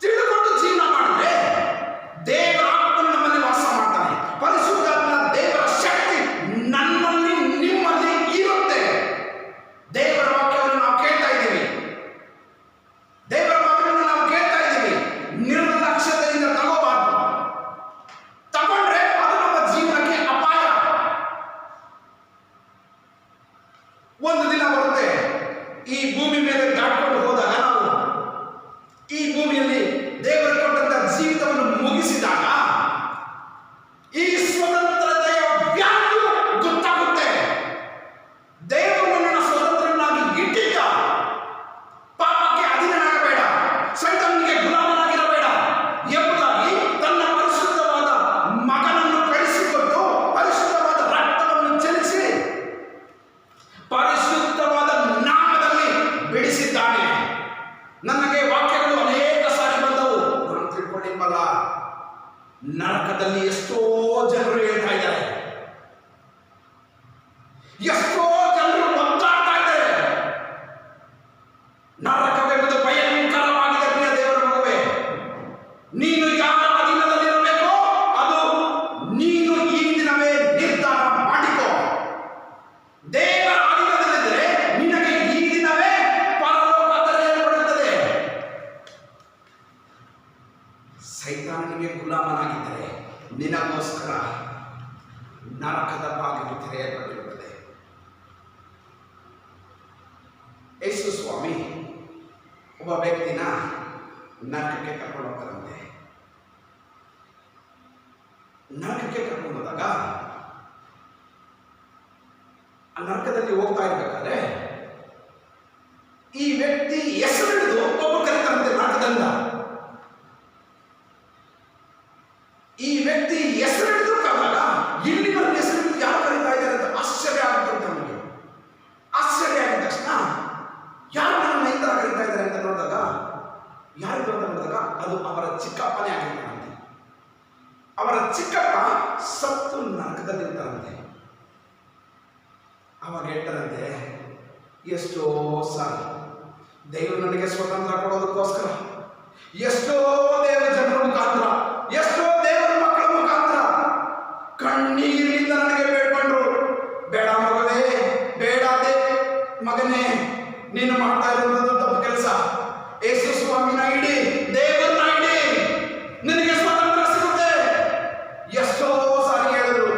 ತಿಳಿದುಕೊಂಡು ಜೀವನ ಮಾಡಿದ್ರೆ ದೇವರ ಆತ್ಮನು ನಮ್ಮಲ್ಲಿ ವಾಸ ಮಾಡ್ತಾನೆ. ಪರಿಶುದ್ಧಾತ್ಮ ದೇವರ ಶಕ್ತಿ ನನ್ನಲ್ಲಿ, ನಿಮ್ಮಲ್ಲಿ ಇರುತ್ತೆ. ದೇವರ ವಾಕ್ಯವನ್ನು ನಾವು ಕೇಳ್ತಾ ಇದ್ದೀವಿ. ದೇವರ ವಾಕ್ಯವನ್ನು ನಾವು ಕೇಳ್ತಾ ಇದ್ದೀವಿ. ನಿರ್ಲಕ್ಷ್ಯತೆಯಿಂದ ತಗೋಬಾರ್ದು. ತಗೊಂಡ್ರೆ ಅದು ನಮ್ಮ ಜೀವನಕ್ಕೆ ಅಪಾಯ. ಒಂದು ದಿನ ಬರುತ್ತೆ, ಈ ಭೂಮಿ ಮೇಲೆ ದಾಟ್ಕೊಂಡು ಹೋದಾಗ, ನಾವು ಈ ಭೂಮಿಯಲ್ಲಿ ದೇವರು ಕೊಟ್ಟಂತಹ ಜೀವಿತವನ್ನು ಮುಗಿಸಿದಾಗ ಈ ಸ್ವತಂತ್ರತೆಯ ವ್ಯಾಲ್ಯೂ ಗೊತ್ತಾಗುತ್ತೆ. ದೇವರು ನನ್ನನ್ನು ಸ್ವತಂತ್ರನಾಗಿ ಇಟ್ಟಿದ್ದ. ಪಾಪಕ್ಕೆ ಅಧೀನನಾಗಬೇಡ, ಸೈತಾನನಿಗೆ ಗುಲಾಮನಾಗಿರಬೇಡ ಎಂಬುದಾಗಿ ತನ್ನ ಪರಿಶುದ್ಧವಾದ ಮಗನನ್ನು ಕಳಿಸಿಕೊಟ್ಟು ಪರಿಶುದ್ಧವಾದ ರಕ್ತವನ್ನು ಚೆಲ್ಲಿಸಿ ಪರಿಶುದ್ಧವಾದ ನಾಮದಲ್ಲಿ ಬಿಡಿಸಿದ್ದಾನೆ. ನನಗೆ ವಾಕ್ಯಗಳು ಅನೇಕ ಸಾರಿ ಬಂದವು, ನಾನು ತಿಳ್ಕೊಂಡಿಲ್ವಲ್ಲ. ನರಕದಲ್ಲಿ ಎಷ್ಟೋ ಜನರು ಹೇಳ್ತಾ ಇದ್ದಾರೆ, ಎಷ್ಟೋ ಜನರು ಒತ್ತಾಡ್ತಾ ಇದ್ದಾರೆ. ನರಕವೆಂಬುದು ಭಯಂಕರವಾಗಿದೆ. ಪ್ರಿಯ ದೇವರ ಮಗುವೆ, ನೀನು ಯಾರ ಅಧೀನದಲ್ಲಿರಬೇಕೋ ಅದು ನೀನು ಈ ದಿನವೇ ನಿರ್ಧಾರ ಮಾಡಿಕೋ. ದೇವರ ಅಧೀನದಲ್ಲಿದ್ದರೆ ನಿನಗೆ ಈ ದಿನವೇ ಪರಲೋಕ ದೊರೆಯಲ್ಪಡುತ್ತದೆ. ಸೈತಾನನಿಗೆ ಗುಲಾಮನಾಗಿದ್ದರೆ ನಿನಗೋಸ್ಕರ ನರಕದ ಬಾಗಿಲು ತೆರೆಯಲ್ಪಟ್ಟಿರುತ್ತದೆ. ಯೇಸು ಸ್ವಾಮಿ ಒಬ್ಬ ವ್ಯಕ್ತಿನ ನರಕಕ್ಕೆ ಕರ್ಕೊಂಡು ಹೋಗ್ತಾರಂತೆ. ನರಕಕ್ಕೆ ಕರ್ಕೊಂಡು ಹೋದಾಗ ಆ ನರಕದಲ್ಲಿ ಹೋಗ್ತಾ ಇರ್ಬೇಕಾದ್ರೆ ಈ ವ್ಯಕ್ತಿ ಹೆಸರು ಹಿಡಿದು ಒಬ್ಬ ಕರೀತಾರಂತೆ ನರಕದಿಂದ. ಈ ವ್ಯಕ್ತಿ ಹೆಸರು ಹಿಡಿದು ಕರೆದಾಗ ಇಲ್ಲಿ ನನ್ನ ಹೆಸರು ಹಿಡಿದು ಯಾರು ಕರೀತಾ ಇದ್ದಾರೆ ಅಂತ ಆಶ್ಚರ್ಯ ಆಗುತ್ತೆ ನಮಗೆ. ಆಶ್ಚರ್ಯ ಆಗಿದ ತಕ್ಷಣ ಯಾರು ನನ್ನ ಈ ತರ ಕರೀತಾ ಇದ್ದಾರೆ ಅಂತ ನೋಡಿದಾಗ ಯಾರಿಗೂ ಅಂತ ನೋಡಿದಾಗ ಅದು ಅವರ ಚಿಕ್ಕಪ್ಪನೇ ಆಗಿರ್ತಾರಂತೆ. ಅವರ ಚಿಕ್ಕಪ್ಪ ಸತ್ತು ನರಕದಲ್ಲಿರ್ತಾರಂತೆ. ಅವಾಗ ಹೇಳ್ತಾರಂತೆ, ಎಷ್ಟೋ ಸಾಲ ದೇವರು ನನಗೆ ಸ್ವತಂತ್ರ ಕೊಡೋದಕ್ಕೋಸ್ಕರ ಎಷ್ಟೋ ದೇವರ ಜನರ ಮುಖಾಂತರ, ಎಷ್ಟೋ ದೇವರ ಮಕ್ಕಳ ಮುಖಾಂತರ ಕಣ್ಣೀರಿನಿಂದ ನನಗೆ ಬೇಡ್ಕೊಂಡ್ರು, ಬೇಡ ಮಗವೇ, ಬೇಡ ಮಗನೇ, ನೀನು ಮಾಡ್ತಾ ಇರೋದು ತಪ್ಪು ಕೆಲಸ. ಯೇಸು ಸ್ವಾಮಿನ ಇಡಿ, ದೇವರನ್ನ ಇಡಿ, ನಿನಗೆ ಸ್ವತಂತ್ರ ಸಿಗುತ್ತೆ. ಎಷ್ಟೋ ಸಾರಿ ಹೇಳಿದ್ರು,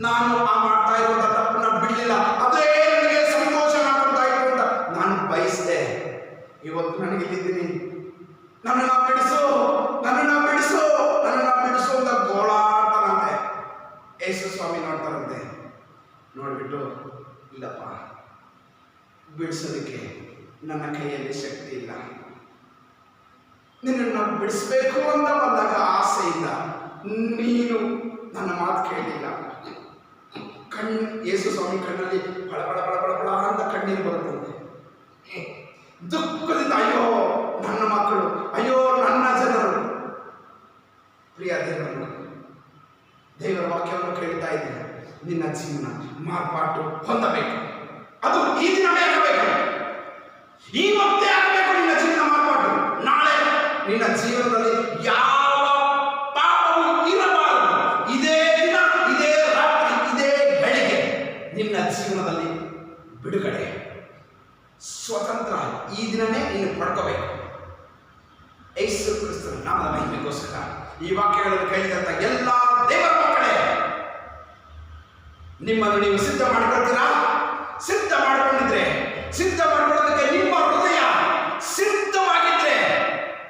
ನಾನು ಆ ಮಾಡ್ತಾ ಇರುವಂತ ತಪ್ಪನ್ನ ಬಿಡಲಿಲ್ಲ, ಅದೇ ನನಗೆ ಸಂತೋಷ ಮಾಡ್ಕೊಳ್ತಾ ಇತ್ತು ಅಂತ ನಾನು ಬಯಸಿದೆ. ಇವತ್ತು ನನಗೆ ಇಲ್ಲಿದ್ದೀನಿ, ನನ್ನನ್ನ ಬಿಡಿಸು, ನನ್ನನ್ನ ಬಿಡಿಸು, ನನ್ನನ್ನ ಬಿಡಿಸು ಅಂತ ಗೋಳಾಡ್ತಾನಂತೆ. ಯೇಸು ಸ್ವಾಮಿ ನೋಡ್ತಾರಂತೆ, ನೋಡ್ಬಿಟ್ಟು, ಇಲ್ಲಪ್ಪ, ಬಿಡಿಸೋದಕ್ಕೆ ನನ್ನ ಕೈಯಲ್ಲಿ ಶಕ್ತಿ ಇಲ್ಲ. ನಿನ್ನನ್ನು ಬಿಡಿಸ್ಬೇಕು ಅಂತ ಬಂದಾಗ ಆಸೆಯಿಂದ ನೀನು ನನ್ನ ಮಾತು ಕೇಳಲಿಲ್ಲ. ಯೇಸು ಸ್ವಾಮಿ ಕಣ್ಣಲ್ಲಿ ಬಳ ಬಳ ಬಳ ಬಳ ಬಳ ಅಂತ ಕಣ್ಣೀರು ಬರುತ್ತಂತೆ. ದುಃಖದಿಂದ, ಅಯ್ಯೋ ನನ್ನ ಮಕ್ಕಳು, ಅಯ್ಯೋ ನನ್ನ ಜನರು. ಪ್ರಿಯ ದೇವರ ವಾಕ್ಯವನ್ನು ಕೇಳ್ತಾ ಇದ್ದೇನೆ. ನಿನ್ನ ಜೀವನ ಮಾರ್ಪಾಟು ಹೊಂದಬೇಕು. ಅದು ಈ ದಿನವೇ ಆಗಬೇಕು, ಇವತ್ತೇ ಆಗಬೇಕು ನಿನ್ನ ಜೀವನ ಮಾರ್ಪಾಟು. ನಾಳೆ ನಿನ್ನ ಜೀವನದಲ್ಲಿ ಯಾವ ಪಾಪವೂ ಇರಬಾರದು. ಇದೇ ದಿನ, ಇದೇ ರಾತ್ರಿ, ಇದೇ ಗಳಿಗೆ ನಿನ್ನ ಜೀವನದಲ್ಲಿ ಬಿಡುಗಡೆ, ಸ್ವತಂತ್ರ ಈ ದಿನನೇ ನೀನು ಪಡ್ಕೋಬೇಕು. ಯೇಸು ಕ್ರಿಸ್ತನ ನಾಮದ ಮಹಿಮೆಗೋಸ್ಕರ ಈ ವಾಕ್ಯಗಳನ್ನು ಕೇಳಿದಂತ ಎಲ್ಲ ದೇವರ ಮಕ್ಕಳೇ, ನಿಮ್ಮನ್ನು ನೀವು ಸಿದ್ಧ ಮಾಡ್ಕೊಳ್ತೀರಾ? ಸಿದ್ಧ ಮಾಡ್ಕೊಂಡಿದ್ರೆ, ಸಿದ್ಧ ಮಾಡ್ಕೊಳ್ಳೋದಕ್ಕೆ ನಿಮ್ಮ ಹೃದಯ ಸಿದ್ಧವಾಗಿದ್ರೆ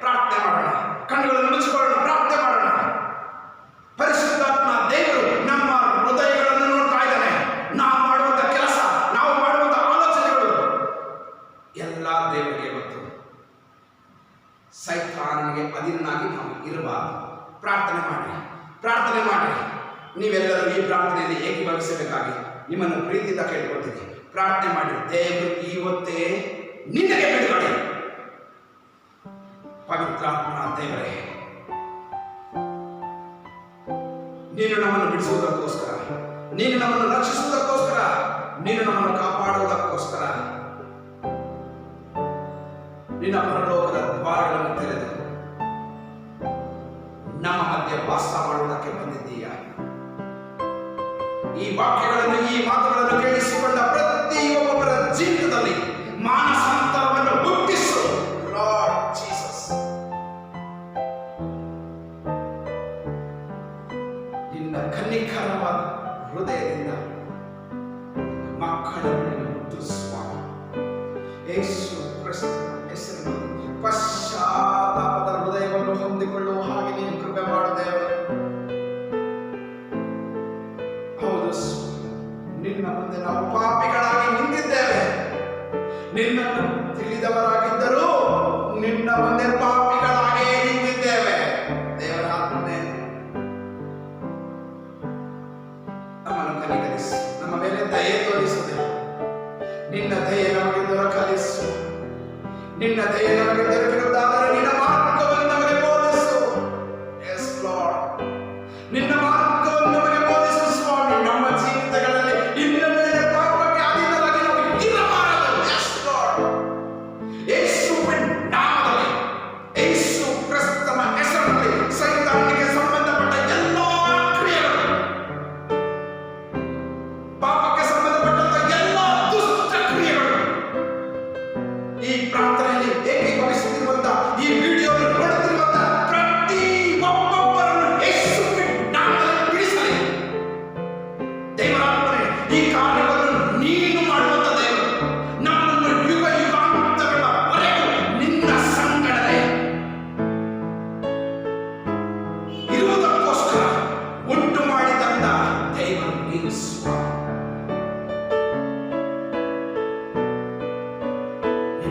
ಪ್ರಾರ್ಥನೆ ಮಾಡೋಣ. ಕಣ್ಣುಗಳನ್ನು ಮುಚ್ಚಿಕೊಳ್ಳೋಣ, ಪ್ರಾರ್ಥನೆ ಮಾಡೋಣ. ಪರಿಶುದ್ಧಾತ್ಮ ದೇವರು ನಮ್ಮ ಹೃದಯಗಳನ್ನು ನೋಡ್ತಾ ಇದ್ದಾನೆ. ನಾವು ಮಾಡುವಂತ ಕೆಲಸ, ನಾವು ಮಾಡುವಂತ ಆಲೋಚನೆಗಳು ಎಲ್ಲ ದೇವರಿಗೆ ಗೊತ್ತು. ಸೈತಾನನಿಗೆ ಅಧೀನನಾಗಿ ನಾವು ಇರಬಾರದು. ಪ್ರಾರ್ಥನೆ ಮಾಡಿ, ಪ್ರಾರ್ಥನೆ ಮಾಡಿ. ನೀವೆಲ್ಲರೂ ಈ ಪ್ರಾರ್ಥನೆಯಲ್ಲಿ ಏಕೀಭವಿಸಬೇಕಾಗಿ ನಿಮ್ಮನ್ನು ಪ್ರೀತಿಯಿಂದ ಕೇಳ್ಕೊಳ್ತೀನಿ. ಪ್ರಾರ್ಥನೆ ಮಾಡಿ, ದೇವರು ಇವತ್ತೇ ನಿನಗೆ ಬಿಡುಗಡೆ. ಪವಿತ್ರಾತ್ಮನ ದೇವರೇ, ನೀನು ನಮ್ಮನ್ನು ಬಿಡಿಸುವುದಕ್ಕೋಸ್ಕರ, ನೀನು ನಮ್ಮನ್ನು ರಕ್ಷಿಸುವುದಕ್ಕೋಸ್ಕರ, ನೀನು ನಮ್ಮನ್ನು ಕಾಪಾಡುವುದಕ್ಕೋಸ್ಕರ ನಿನ್ನ ಪರಲೋಕದ ದ್ವಾರಗಳನ್ನು ತೆರೆದು ನಮ್ಮ ಮಧ್ಯೆ ವಾಸ ಮಾಡುವುದಕ್ಕೆ ಬಂದಿದ್ದೀಯ. ಈ ವಾಕ್ಯಗಳನ್ನು, ಈ ಮಾತುಗಳನ್ನು ಕೇಳಿಸಿಕೊಂಡ ಪ್ರತಿಯೊಬ್ಬರ ಜೀವಿತದಲ್ಲಿ ಮಾನಸಾಂತರವನ್ನು ಹುಟ್ಟಿಸು ಲಾರ್ಡ್ ಜೀಸಸ್. ನಿನ್ನ ಕನ್ನಿಕರವಾದ ಹೃದಯದಿಂದ ಮಕ್ಕಳನ್ನು ಮುಟ್ಟು ಸ್ವಾಮಿ ಯೇಸು ಕ್ರಿಸ್ತನ ಹೆಸರಿನಲ್ಲಿ ಪಶ್ಚಾತ್ತಾಪದ ಹೃದಯವನ್ನು ಹೊಂದಿಕೊಳ್ಳುವ ಹಾಗೆ ನೀನು ಕೃಪೆ ಮಾಡುತ್ತೇವೆ. ಹೌದು, ನಿನ್ನ ಮುಂದೆ ನಾವು ಪಾಪಿಗಳಾಗಿ ನಿಂತಿದ್ದೇವೆ. ನಿನ್ನನ್ನು ತಿಳಿದವರಾಗಿದ್ದರೂ ನಿನ್ನ ಮುಂದೆ ಪಾಪಿಗಳಾಗೇ ನಿಂತಿದ್ದೇವೆ. ದೇವರ ಆತ್ಮನೇ, ನಮ್ಮನ್ನು ಕನಿಕರಿಸು, ನಮ್ಮ ಮೇಲೆ ದಯೆ ತೋರಿಸುತ್ತೆ. ನಿನ್ನ ದಯೆ ನಮಗೆ ದೊರಕಲಿಸು. ನಿನ್ನ ದಯೆ ನಮಗೆ ದೊರಕಿರುವುದಾದರೆ ನಿನ್ನ ಮಾರ್ಗವನ್ನು ನಮಗೆ ಬೋಧಿಸು. ಎಸ್ ಲಾರ್ಡ್, ನಿನ್ನ ಮಾರ್ಗವನ್ನು ನಮಗೆ ಬೋಧಿಸು ಸ್ವಾಮಿ. ನಮ್ಮ ಜೀವಿತಗಳಲ್ಲಿ ನಿನ್ನ ಮೇಲೆ ಪಾಪಕ್ಕೆ ಅಧೀನರಾಗಿ ನಾವು ಇರಬಾರದು. ಎಸ್ ಲಾರ್ಡ್, ಯೇಸುವಿನ ನಾಮದಲ್ಲಿ, ಯೇಸು ಕ್ರಿಸ್ತನ ಹೆಸರಿನಲ್ಲಿ ಸೈತಾನಿಗೆ ಸಂಬಂಧಪಟ್ಟ ಎಲ್ಲ ಕ್ರಿಯೆಗಳು, ಪಾಪಕ್ಕೆ ಸಂಬಂಧಪಟ್ಟಂತ ಎಲ್ಲ ದುಷ್ಟ ಕ್ರಿಯೆಗಳು, ಈ ಪ್ರಾರ್ಥನೆಯಲ್ಲಿ ಏಕೀಭವಿಸುತ್ತಿರುವಂತ, ಈ ವಿಡಿಯೋ ನೋಡುತ್ತಿರುವಂತ ಪ್ರತಿ ಒಬ್ಬೊಬ್ಬರನ್ನು ಯೇಸುವಿನ ನಾಮದಲ್ಲಿ ಬಿಡಿಸಲಿ. ದೇವರಾತ್ಮನೇ, ಈ ಕಾರ್ಯವನ್ನು ನೀನು ಮಾಡುವಂತ ದೇವರು, ನಮ್ಮನ್ನು ಯುಗ ಯುಗಾಂತರಗಳವರೆಗೂ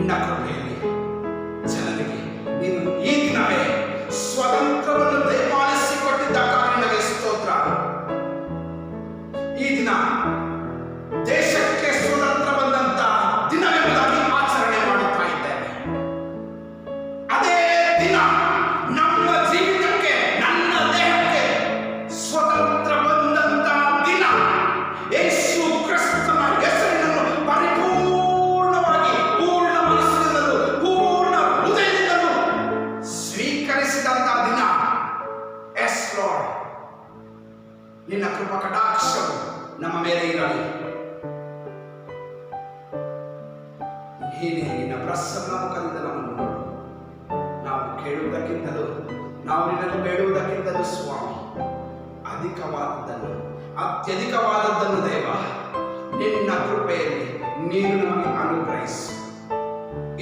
ನಿನ್ನ ಕೃಪೆಯಲ್ಲಿ ಜನರಿಗೆ ನೀನು ಈ ದಿನವೇ ಸ್ವತಂತ್ರವನ್ನು ದಯಪಾಲಿಸಿಕೊಟ್ಟಿದ್ದಕ್ಕಾಗಿ ನಿನಗೆ ಸ್ತೋತ್ರ. ಈ ದಿನ ದೇಶಕ್ಕೆ ಸ್ವತಂತ್ರ ಬಂದಂತ ದಿನವೆಂಬುದಾಗಿ ಆಚರಣೆ ಮಾಡುತ್ತಾ ಇದ್ದೇವೆ. ಅದೇ ದಿನ ನಮ್ಮ ಜೀವಿತಕ್ಕೆ, ನನ್ನ ದೇಹಕ್ಕೆ ಸ್ವತಂತ್ರ ಬಂದಂತ ದಿನ. ಯೇಸು ಕ್ರಿಸ್ತನ ಹೆಸರಿನನ್ನು ಪರಿಪೂರ್ಣವಾಗಿ ಪೂರ್ಣ ಮನಸ್ಸಿನಿಂದಲೂ ಪೂರ್ಣ ಹೃದಯದಿಂದಲೂ ಸ್ವೀಕರಿಸಿದಂತ ದಿನ. ಎಸ್ ಲಾರ್ಡ್, ನಿನ್ನ ಕೃಪಾ ಕಟಾಕ್ಷವು ನಮ್ಮ ಮೇಲೆ ಇರಲಿ. ನೀನೇ ನಿನ್ನ ಪ್ರಸನ್ನ ಮುಖದಿಂದ ನಮ್ಮನ್ನು ನೋಡು. ನಾವು ಕೇಳುವುದಕ್ಕಿಂತಲೂ, ನಾವು ನಿನ್ನನ್ನು ಬೇಡುವುದಕ್ಕಿಂತಲೂ ಸ್ವಾಮಿ, ಅತ್ಯಧಿಕವಾದದ್ದನ್ನು ದೇವ ನಿನ್ನ ಕೃಪೆಯಲ್ಲಿ ನೀನು ನಮಗೆ ಅನುಗ್ರಹಿಸು.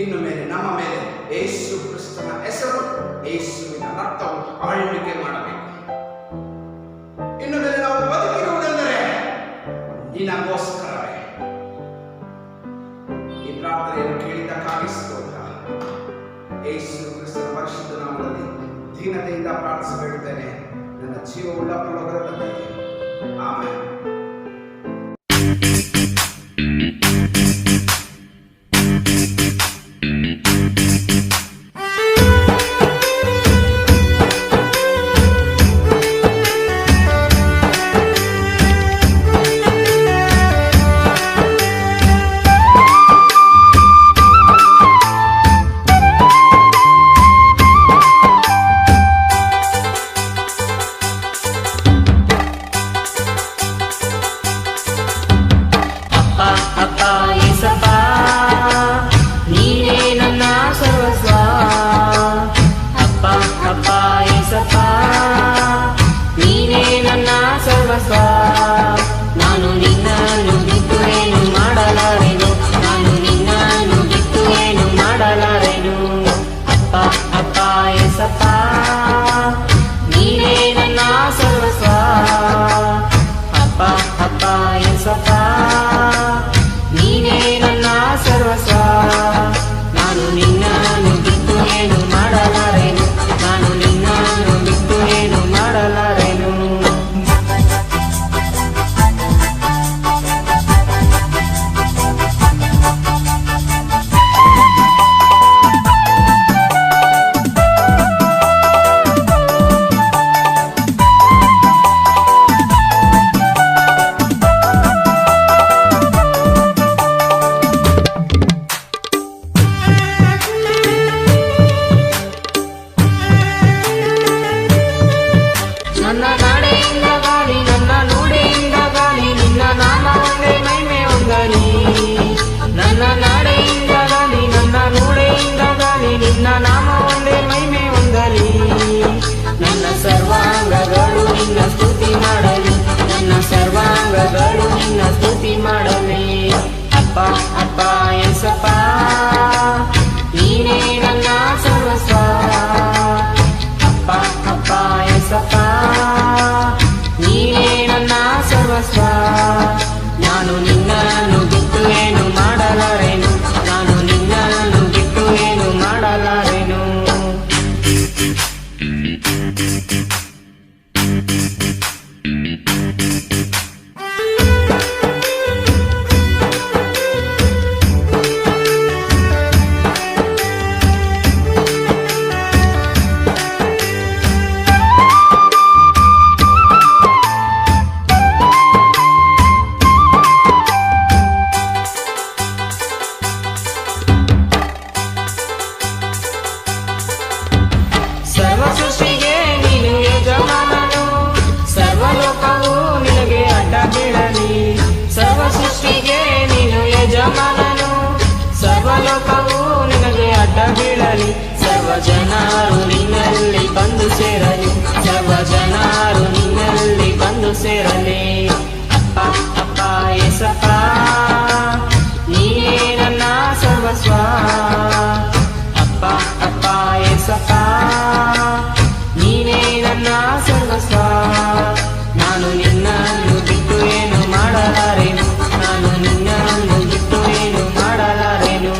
ಇನ್ನು ಮೇಲೆ ನಮ್ಮ ಮೇಲೆ ಯೇಸು ಕ್ರಿಸ್ತನ ಹೆಸರು, ಯೇಸುವಿನ ರಕ್ತವು ಆಳ್ವಿಕೆ ಮಾಡಬೇಕು. ಇನ್ನು ಮೇಲೆ ನಾವು ಬದುಕಿರುವುದೆಂದರೆ ನಿನಗೋಸ್ಕರವೇ. ಈ ಪ್ರಾರ್ಥನೆಯನ್ನು ಕೇಳಿದ್ದಕ್ಕಾಗಿ ಸ್ತೋತ್ರ. ಯೇಸು ಕ್ರಿಸ್ತನ ಪರಿಶುದ್ಧ ನಾಮದಲ್ಲಿ ದೀನತೆಯಿಂದ ಪ್ರಾರ್ಥಿಸಬೇಡುತ್ತೇನೆ, ನನ್ನ ಜೀವವುಳ್ಳ ಪರಲೋಕದ ತಂದೆಯೇ. ಆಮೆನ್. ನಾನು ನಿನ್ನನ್ನು ಬಿಟ್ಟು ಏನು ಮಾಡಲಾರೆನು, ನಾನು ನಿನ್ನನ್ನು ಬಿಟ್ಟು ಏನು ಮಾಡಲಾರೆನು. ಅಪ್ಪ ಅಪ್ಪ ಏಸಪ್ಪ, ನೀನೇ ನನ್ನ ಸರ್ವಸ್ವ. ಅಪ್ಪ ಅಪ್ಪ ಏಸಪ್ಪ, ನೀನೇ ನನ್ನ ಸರ್ವಸ್ವ. ನಾನು ನಿನ್ನನ್ನು ಬಿಟ್ಟು ಏನು ಮಾಡಲಾರೆನು, ನಾನು ನಿನ್ನನ್ನು ಬಿಟ್ಟು ಏನು ಮಾಡಲಾರೆನು. ನನ್ನ ನಡೆಯಿಂದ ಗಾಳಿ, ನನ್ನ ನುಡಿಯಿಂದ ಗಾಳಿ, ನಿನ್ನ ನಾಮ ಒಂದೇ ಮಹಿಮೆ ಹೊಂದಲಿ. ನನ್ನ ನಡೆಯಿಂದ ಗಾಳಿ, ನನ್ನ ನುಡಿಯಿಂದ ಗಾಳಿ, ನಿನ್ನ ನಾಮ ಒಂದೇ ಮಹಿಮೆ ಹೊಂದಲಿ. ನನ್ನ ಸರ್ವಾಂಗಗಳು ನಿನ್ನ ಸ್ತುತಿ ಮಾಡಲಿ, ನನ್ನ ಸರ್ವಾಂಗಗಳು ನಿನ್ನ ಸ್ತುತಿ ಮಾಡಲಿ. ಅಪ್ಪ ಅಪ್ಪ ಏಸಪ್ಪ, ನೀನೇ ನನ್ನ ಸರ್ವಸ್ವ. ಅಪ್ಪ ಅಪ್ಪ ಏಸಪ್ಪ, ನೀನೇ ನನ್ನ ಸರ್ವಸ್ವ. ನಾನು ನಿನ್ನನ್ನು ಬಿಟ್ಟು ಏನು ಮಾಡಲಾರೆನು, ನಾನು ನಿನ್ನನ್ನು ಬಿಟ್ಟು ಏನು ಮಾಡಲಾರೆನು. ಸರ್ವ ಸೃಷ್ಟಿಗೆ ನೀನು ಯಜಮಾನನು, ಸರ್ವಲೋಕವು ನಿನಗೆ ಅಡ್ಡ ಬೀಳಲಿ. ಸರ್ವ ಸೃಷ್ಟಿಗೆ ನೀನು ಯಜಮಾನನು, ಸರ್ವಲೋಕವು ನಿನಗೆ ಅಡ್ಡ ಬೀಳಲಿ. ಸರ್ವ ಜನರು ನಿನ್ನಲ್ಲಿ ಬಂದು ಸೇರಲಿ, ಸರ್ವ ಜನರು ನಿನ್ನಲ್ಲಿ ಬಂದು ಸೇರಲಿ. ಅಪ್ಪ ಅಪ್ಪ ಏಸಪ್ಪ, ನೀನೇ ನನ್ನ ಸರ್ವಸ್ವ. ಅಪ್ಪ ಅಪ್ಪ ಏಸಪ್ಪ, ನೀನೇ ನನ್ನ ಸರ್ವಸ್ವ. ನಾನು ನಿನ್ನನ್ನು ಬಿಟ್ಟು ಏನು ಮಾಡಲಾರೆನು, ನಾನು ನಿನ್ನನ್ನು ಬಿಟ್ಟು ಏನು ಮಾಡಲಾರೆನು.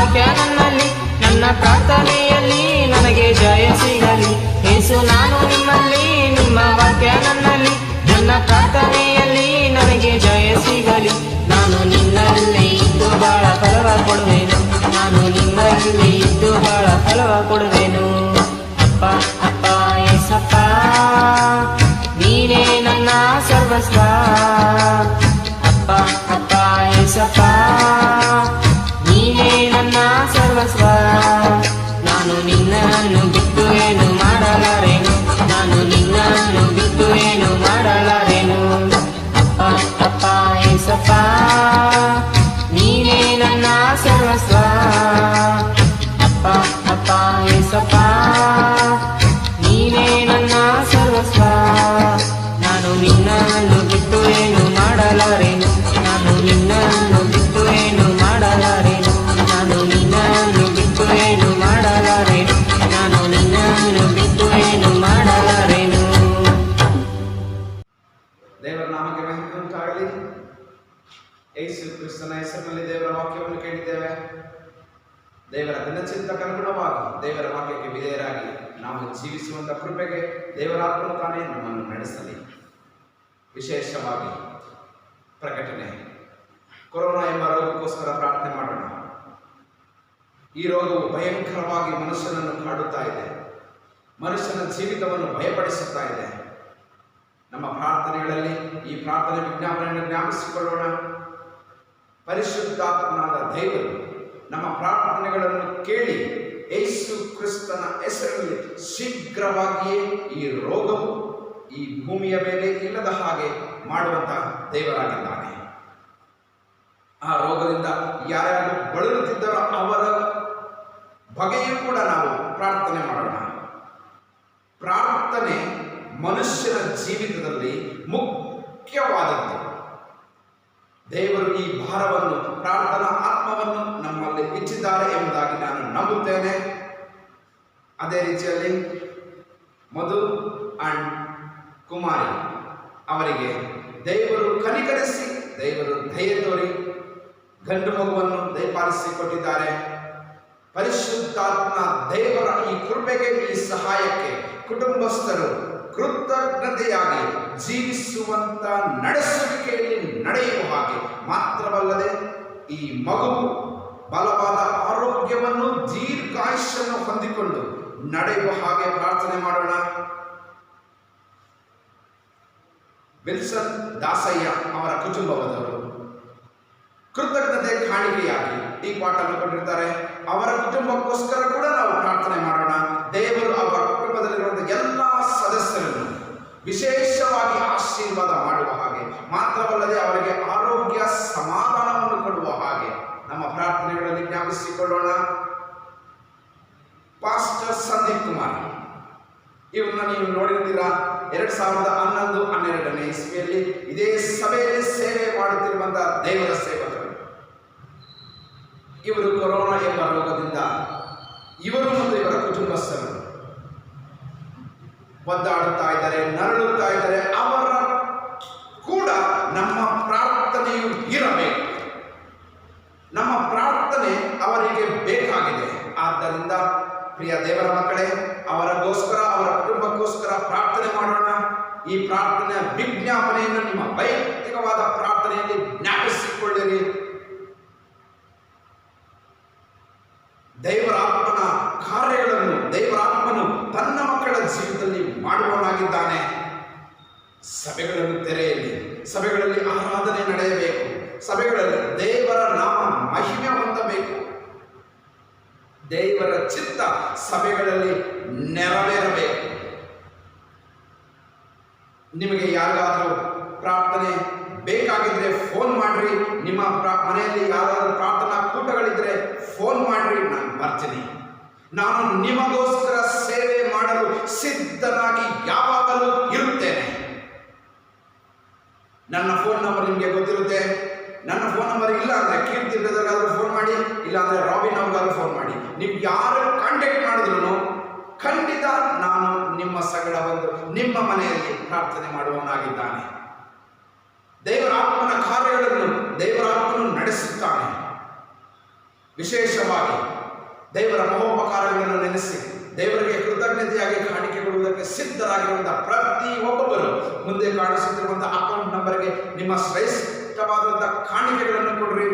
ವಾಕ್ಯ ನನ್ನಲ್ಲಿ, ನನ್ನ ಪ್ರಾರ್ಥನೆಯಲ್ಲಿ ನನಗೆ ಜಯ ಸಿಗಲಿ. ಯೇಸು ನಾನು ನಿಮ್ಮಲ್ಲಿ, ನಿಮ್ಮ ವಾಕ್ಯ ನನ್ನಲ್ಲಿ, ನನ್ನ ಪ್ರಾರ್ಥನೆಯಲ್ಲಿ ನನಗೆ ಜಯ ಸಿಗಲಿ. ನಾನು ನಿನ್ನಲ್ಲಿ ಇದ್ದು ಬಹಳ ಫಲವ ಕೊಡುವೆನು, ನಾನು ನಿಮ್ಮಲ್ಲಿ ಇದ್ದು ಬಹಳ ಫಲವ ಕೊಡುವೆನು. ಅಪ್ಪ ಅಪ್ಪ ಏಸಪ್ಪ, ನೀನೇ ನನ್ನ ಸರ್ವಸ್ವ. ಅಪ್ಪ ಅಪ್ಪ ಏಸಪ್ಪ, ನೀನೇ ನನ್ನ ಸರ್ವಸ್ವ. ನಾನು ನಿನ್ನನ್ನು ಬಿಟ್ಟು ಏನು ಮಾಡಲಾರೆನು, ನಾನು ನಿನ್ನನ್ನು ಬಿಟ್ಟು ಏನು ಮಾಡಲಾರೆನು. ಅಪ್ಪ ಅಪ್ಪ ಏಸಪ್ಪ, ನೀನೇ ನನ್ನ ಸರ್ವಸ್ವ. ಅಪ್ಪ ಅಪ್ಪ ಏಸಪ್ಪ, ನೀನೇ ನನ್ನ ಸರ್ವಸ್ವ. ನಾನು ನಿನ್ನನ್ನು ಬಿಟ್ಟು ಏನು ಮಾಡಲಾರೆನು, ನಾನು ನಿನ್ನನ್ನು ಬಿಟ್ಟು ಏನು ಮಾಡಲಾರೆನು, ನಾನು ನಿನ್ನನ್ನು ಬಿಟ್ಟು ಏನು ಮಾಡಲಾರೆನು, ನಾನು ನಿನ್ನನ್ನು ಬಿಟ್ಟು ಏನು ಮಾಡಲಾರೆನು. ದೇವರ ನಾಮಕ್ಕೆ ಮಹಿಮೆ ಉಂಟಾಗಲಿ. ಯೇಸು ಕ್ರಿಸ್ತನ ಹೆಸರಿನಲ್ಲಿ ದೇವರ ವಾಕ್ಯವನ್ನು ಕೇಳಿದ್ದೇವೆ. ದೇವರ ದಿನಚಿಂತಕನುಗುಣವಾಗಿ ದೇವರ ವಾಕ್ಯಕ್ಕೆ ವಿಧೇಯರಾಗಿ ನಾವು ಜೀವಿಸುವಂಥ ಕೃಪೆಗೆ ದೇವರಾತ್ಮನು ತಾನೇ ನಮ್ಮನ್ನು ನಡೆಸಲಿ. ವಿಶೇಷವಾಗಿ ಪ್ರಕಟಣೆ, ಕೊರೋನಾ ಎಂಬ ರೋಗಕ್ಕೋಸ್ಕರ ಪ್ರಾರ್ಥನೆ ಮಾಡೋಣ. ಈ ರೋಗವು ಭಯಂಕರವಾಗಿ ಮನುಷ್ಯನನ್ನು ಕಾಡುತ್ತಾ ಇದೆ, ಮನುಷ್ಯನ ಜೀವಿತವನ್ನು ಭಯಪಡಿಸುತ್ತಾ ಇದೆ. ನಮ್ಮ ಪ್ರಾರ್ಥನೆಗಳಲ್ಲಿ ಈ ಪ್ರಾರ್ಥನೆ ವಿಜ್ಞಾಪನೆಯನ್ನು ಜ್ಞಾಪಿಸಿಕೊಳ್ಳೋಣ. ಪರಿಶುದ್ಧಾತ್ಮನಾದ ದೇವರು ನಮ್ಮ ಪ್ರಾರ್ಥನೆಗಳನ್ನು ಕೇಳಿ ಯೇಸು ಕ್ರಿಸ್ತನ ಹೆಸರಿನಲ್ಲಿ ಶೀಘ್ರವಾಗಿಯೇ ಈ ರೋಗವು ಈ ಭೂಮಿಯ ಮೇಲೆ ಇಲ್ಲದ ಹಾಗೆ ಮಾಡುವಂತಹ ದೇವರಾಗಿದ್ದಾನೆ. ಆ ರೋಗದಿಂದ ಯಾರ್ಯಾರು ಬಳಲುತ್ತಿದ್ದರೋ ಅವರ ಬಗೆಯೂ ಕೂಡ ನಾವು ಪ್ರಾರ್ಥನೆ ಮಾಡೋಣ. ಪ್ರಾರ್ಥನೆ ಮನುಷ್ಯನ ಜೀವಿತದಲ್ಲಿ ಮುಖ್ಯವಾದದ್ದು. ದೇವರು ಈ ಭಾರವನ್ನು, ಪ್ರಾರ್ಥನಾ ಆತ್ಮವನ್ನು ನಮ್ಮಲ್ಲಿ ಇಚ್ಚಿದ್ದಾರೆ ಎಂಬುದಾಗಿ ನಾನು ನಂಬುತ್ತೇನೆ. ಅದೇ ರೀತಿಯಲ್ಲಿ ಮಧು ಅಂಡ್ ಕುಮಾರಿ ಅವರಿಗೆ ದೇವರು ಕನಿಕರಿಸಿ, ದೇವರು ದಯೆ ತೋರಿ ಗಂಡು ಮಗುವನ್ನು ದಯಪಾಲಿಸಿಕೊಟ್ಟಿದ್ದಾರೆ. ಪರಿಶುದ್ಧಾತ್ಮ ದೇವರ ಈ ಕೃಪೆಗೆ, ಈ ಸಹಾಯಕ್ಕೆ ಕುಟುಂಬಸ್ಥರು ಕೃತಜ್ಞತೆಯಾಗಿ ಜೀವಿಸುವಂತ ನಡೆಸುವಿಕೆಯಲ್ಲಿ ನಡೆಯುವ ಹಾಗೆ ಮಾತ್ರವಲ್ಲದೆ ಈ ಮಗುವು ಬಲವಾದ ಆರೋಗ್ಯವನ್ನು, ದೀರ್ಘಾಯುಷ್ಯನ್ನು ಹೊಂದಿಕೊಂಡು ನಡೆಯುವ ಹಾಗೆ ಪ್ರಾರ್ಥನೆ ಮಾಡೋಣ. ವಿಲ್ಸನ್ ದಾಸಯ್ಯ ಅವರ ಕುಟುಂಬದವರು ಕೃತಜ್ಞತೆ ಕಾಣಿಕೆಯಾಗಿ ಈ ಪಾಠವನ್ನು ಕೊಟ್ಟಿರ್ತಾರೆ. ಅವರ ಕುಟುಂಬಕ್ಕೋಸ್ಕರ ಕೂಡ ನಾವು ಪ್ರಾರ್ಥನೆ ಮಾಡೋಣ. ದೇವರು ಅವರ ಕುಟುಂಬದಲ್ಲಿರುವಂತಹ ಎಲ್ಲ ಸದಸ್ಯರನ್ನು ವಿಶೇಷವಾಗಿ ಆಶೀರ್ವಾದ ಮಾಡುವ ಹಾಗೆ ಮಾತ್ರವಲ್ಲದೆ ಅವರಿಗೆ ಆರೋಗ್ಯ, ಸಮಾಧಾನವನ್ನು ಕೊಡುವ ಹಾಗೆ ನಮ್ಮ ಪ್ರಾರ್ಥನೆಗಳಲ್ಲಿ ಜ್ಞಾಪಿಸಿಕೊಳ್ಳೋಣ. ಪಾಸ್ಟರ್ ಸಂದೀಪ್ ಕುಮಾರ್ ಇವ್ರನ್ನ ನೀವು ನೋಡಿರ್ತೀರಾ. 2011-12ನೇ ಇಸ್ವಿಯಲ್ಲಿ ಇದೇ ಸಭೆಯಲ್ಲಿ ಸೇವೆ ಮಾಡುತ್ತಿರುವಂತಹ ದೇವರ ಸೇವಕರು. ಇವರು ಕೊರೋನಾ ಎಂಬ ರೋಗದಿಂದ ಇವರು ಮತ್ತು ಇವರ ಕುಟುಂಬಸ್ಥರು ಒದ್ದಾಡುತ್ತಾ ಇದ್ದಾರೆ, ನರಳುತ್ತಾ ಇದ್ದಾರೆ. ಅವರ ಕೂಡ ನಮ್ಮ ಪ್ರಾರ್ಥನೆಯು ಇರಬೇಕು. ನಮ್ಮ ಪ್ರಾರ್ಥನೆ ಅವರಿಗೆ ಬೇಕಾಗಿದೆ. ಆದ್ದರಿಂದ ಪ್ರಿಯ ದೇವರ ಮಕ್ಕಳೇ, ಅವರಿಗೋಸ್ಕರ, ಅವರ ಕುಟುಂಬಕ್ಕೋಸ್ಕರ ಪ್ರಾರ್ಥನೆ ಮಾಡೋಣ. ಈ ಪ್ರಾರ್ಥನೆಯ ವಿಜ್ಞಾಪನೆಯನ್ನು ನಿಮ್ಮ ವೈಯಕ್ತಿಕವಾದ ಪ್ರಾರ್ಥನೆಯಲ್ಲಿ ಜ್ಞಾಪಿಸಿಕೊಳ್ಳಿರಿ. ದೇವರಾತ್ಮನ ಕಾರ್ಯಗಳನ್ನು ದೇವರಾತ್ಮನು ತನ್ನ ಮಕ್ಕಳ ಜೀವಿತದಲ್ಲಿ ಮಾಡುವವನಾಗಿದ್ದಾನೆ. ಸಭೆಗಳನ್ನು ತೆರೆಯಲಿ, ಸಭೆಗಳಲ್ಲಿ ಆರಾಧನೆ ನಡೆಯಬೇಕು, ಸಭೆಗಳಲ್ಲಿ ದೇವರ ನಾಮ ಮಹಿಮೆ ಹೊಂದಬೇಕು. ದೇವರ ಚಿತ್ತ ಸಭೆಗಳಲ್ಲಿ ನೆರವೇರಬೇಕು. ನಿಮಗೆ ಯಾರಿಗಾದರೂ ಪ್ರಾರ್ಥನೆ ಬೇಕಾಗಿದ್ರೆ ಫೋನ್ ಮಾಡ್ರಿ. ನಿಮ್ಮ ಮನೆಯಲ್ಲಿ ಯಾರಾದರೂ ಪ್ರಾರ್ಥನಾ ಕೂಟಗಳಿದ್ರೆ ಫೋನ್ ಮಾಡ್ರಿ, ನಾನು ಬರ್ತೀನಿ. ನಾನು ನಿಮಗೋಸ್ಕರ ಸೇವೆ ಮಾಡಲು ಸಿದ್ಧನಾಗಿ ಯಾವಾಗಲೂ ಇರುತ್ತೇನೆ. ನನ್ನ ಫೋನ್ ನಂಬರ್ ನಿಮಗೆ ಗೊತ್ತಿರುತ್ತೆ. ನನ್ನ ಫೋನ್ ನಂಬರ್ ಇಲ್ಲ ಅಂದರೆ ಕೀರ್ತಿ ಬ್ರದರ್ಗಾದ್ರೂ ಫೋನ್ ಮಾಡಿ, ಇಲ್ಲ ಅಂದರೆ ರಾಬಿನ್ ಅವ್ರಿಗಾದ್ರೂ ಫೋನ್ ಮಾಡಿ. ನೀವು ಯಾರು ಕಾಂಟ್ಯಾಕ್ಟ್ ಮಾಡಿದ್ರು ಖಂಡಿತ ನಾನು ನಿಮ್ಮ ಸಂಗಡ ಬಂದು ನಿಮ್ಮ ಮನೆಯಲ್ಲಿ ಪ್ರಾರ್ಥನೆ ಮಾಡುವವನಾಗಿದ್ದಾನೆ. ದೇವರಾತ್ಮನ ಕಾರ್ಯಗಳನ್ನು ದೇವರಾತ್ಮನು ನಡೆಸುತ್ತಾನೆ. ವಿಶೇಷವಾಗಿ ದೇವರ ಮಹೋಪಕಾರಗಳನ್ನು ನೆನೆಸಿ ದೇವರಿಗೆ ಕೃತಜ್ಞತೆಯಾಗಿ ಕಾಣಿಕೆ ಕೊಡುವುದಕ್ಕೆ ಸಿದ್ಧರಾಗಿರುವಂತಹ ಪ್ರತಿ ಒಬ್ಬೊಬ್ಬರು ಮುಂದೆ ಕಾಣಿಸುತ್ತಿರುವಂತಹ ಅಕೌಂಟ್ ನಂಬರ್ಗೆ ನಿಮ್ಮ ಶ್ರೇಷ್ಠವಾದಂತಹ ಕಾಣಿಕೆಗಳನ್ನು ಕೊಡ್ರಿ.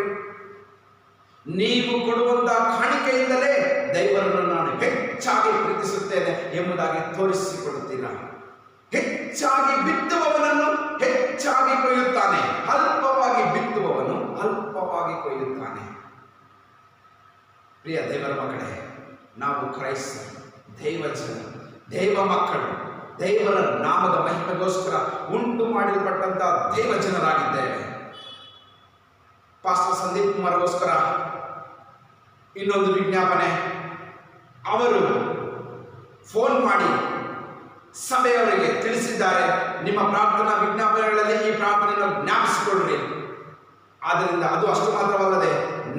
ನೀವು ಕೊಡುವಂತಹ ಕಾಣಿಕೆಯಿಂದಲೇ ದೇವರನ್ನು ನಾನು ಹೆಚ್ಚಾಗಿ ಪ್ರೀತಿಸುತ್ತೇನೆ ಎಂಬುದಾಗಿ ತೋರಿಸಿಕೊಡುತ್ತೀರಾ. ಹೆಚ್ಚಾಗಿ ಬಿತ್ತುವವನನ್ನು ಹೆಚ್ಚಾಗಿ ಕೊಯ್ಯುತ್ತಾನೆ, ಅಲ್ಪವಾಗಿ ಬಿತ್ತುವವನು ಅಲ್ಪವಾಗಿ ಕೊಯ್ಯುತ್ತಾನೆ. ಪ್ರಿಯ ದೇವರ ಮಕ್ಕಳೇ, ನಾವು ಕ್ರೈಸ್ತ ದೈವಜನ, ದೇವ ಮಕ್ಕಳು, ದೇವರ ನಾಮದ ಮಹಿಮೆಗೋಸ್ಕರ ಉಂಟು ಮಾಡಲ್ಪಟ್ಟಂತಹ ದೇವಜನರಾಗಿದ್ದೇವೆ. ಪಾಸ್ಟರ್ ಸಂದೀಪ್ ಕುಮಾರ್ಗೋಸ್ಕರ ಇನ್ನೊಂದು ವಿಜ್ಞಾಪನೆ. ಅವರು ಫೋನ್ ಮಾಡಿ ಸಭೆಯವರಿಗೆ ತಿಳಿಸಿದ್ದಾರೆ, ನಿಮ್ಮ ಪ್ರಾರ್ಥನಾ ವಿಜ್ಞಾಪನೆಗಳಲ್ಲಿ ಈ ಪ್ರಾರ್ಥನೆಯನ್ನು ಜ್ಞಾಪಿಸಿಕೊಳ್ಳ್ರಿ. ಆದ್ದರಿಂದ ಅದು ಅಷ್ಟು ಮಾತ್ರವಲ್ಲದೆ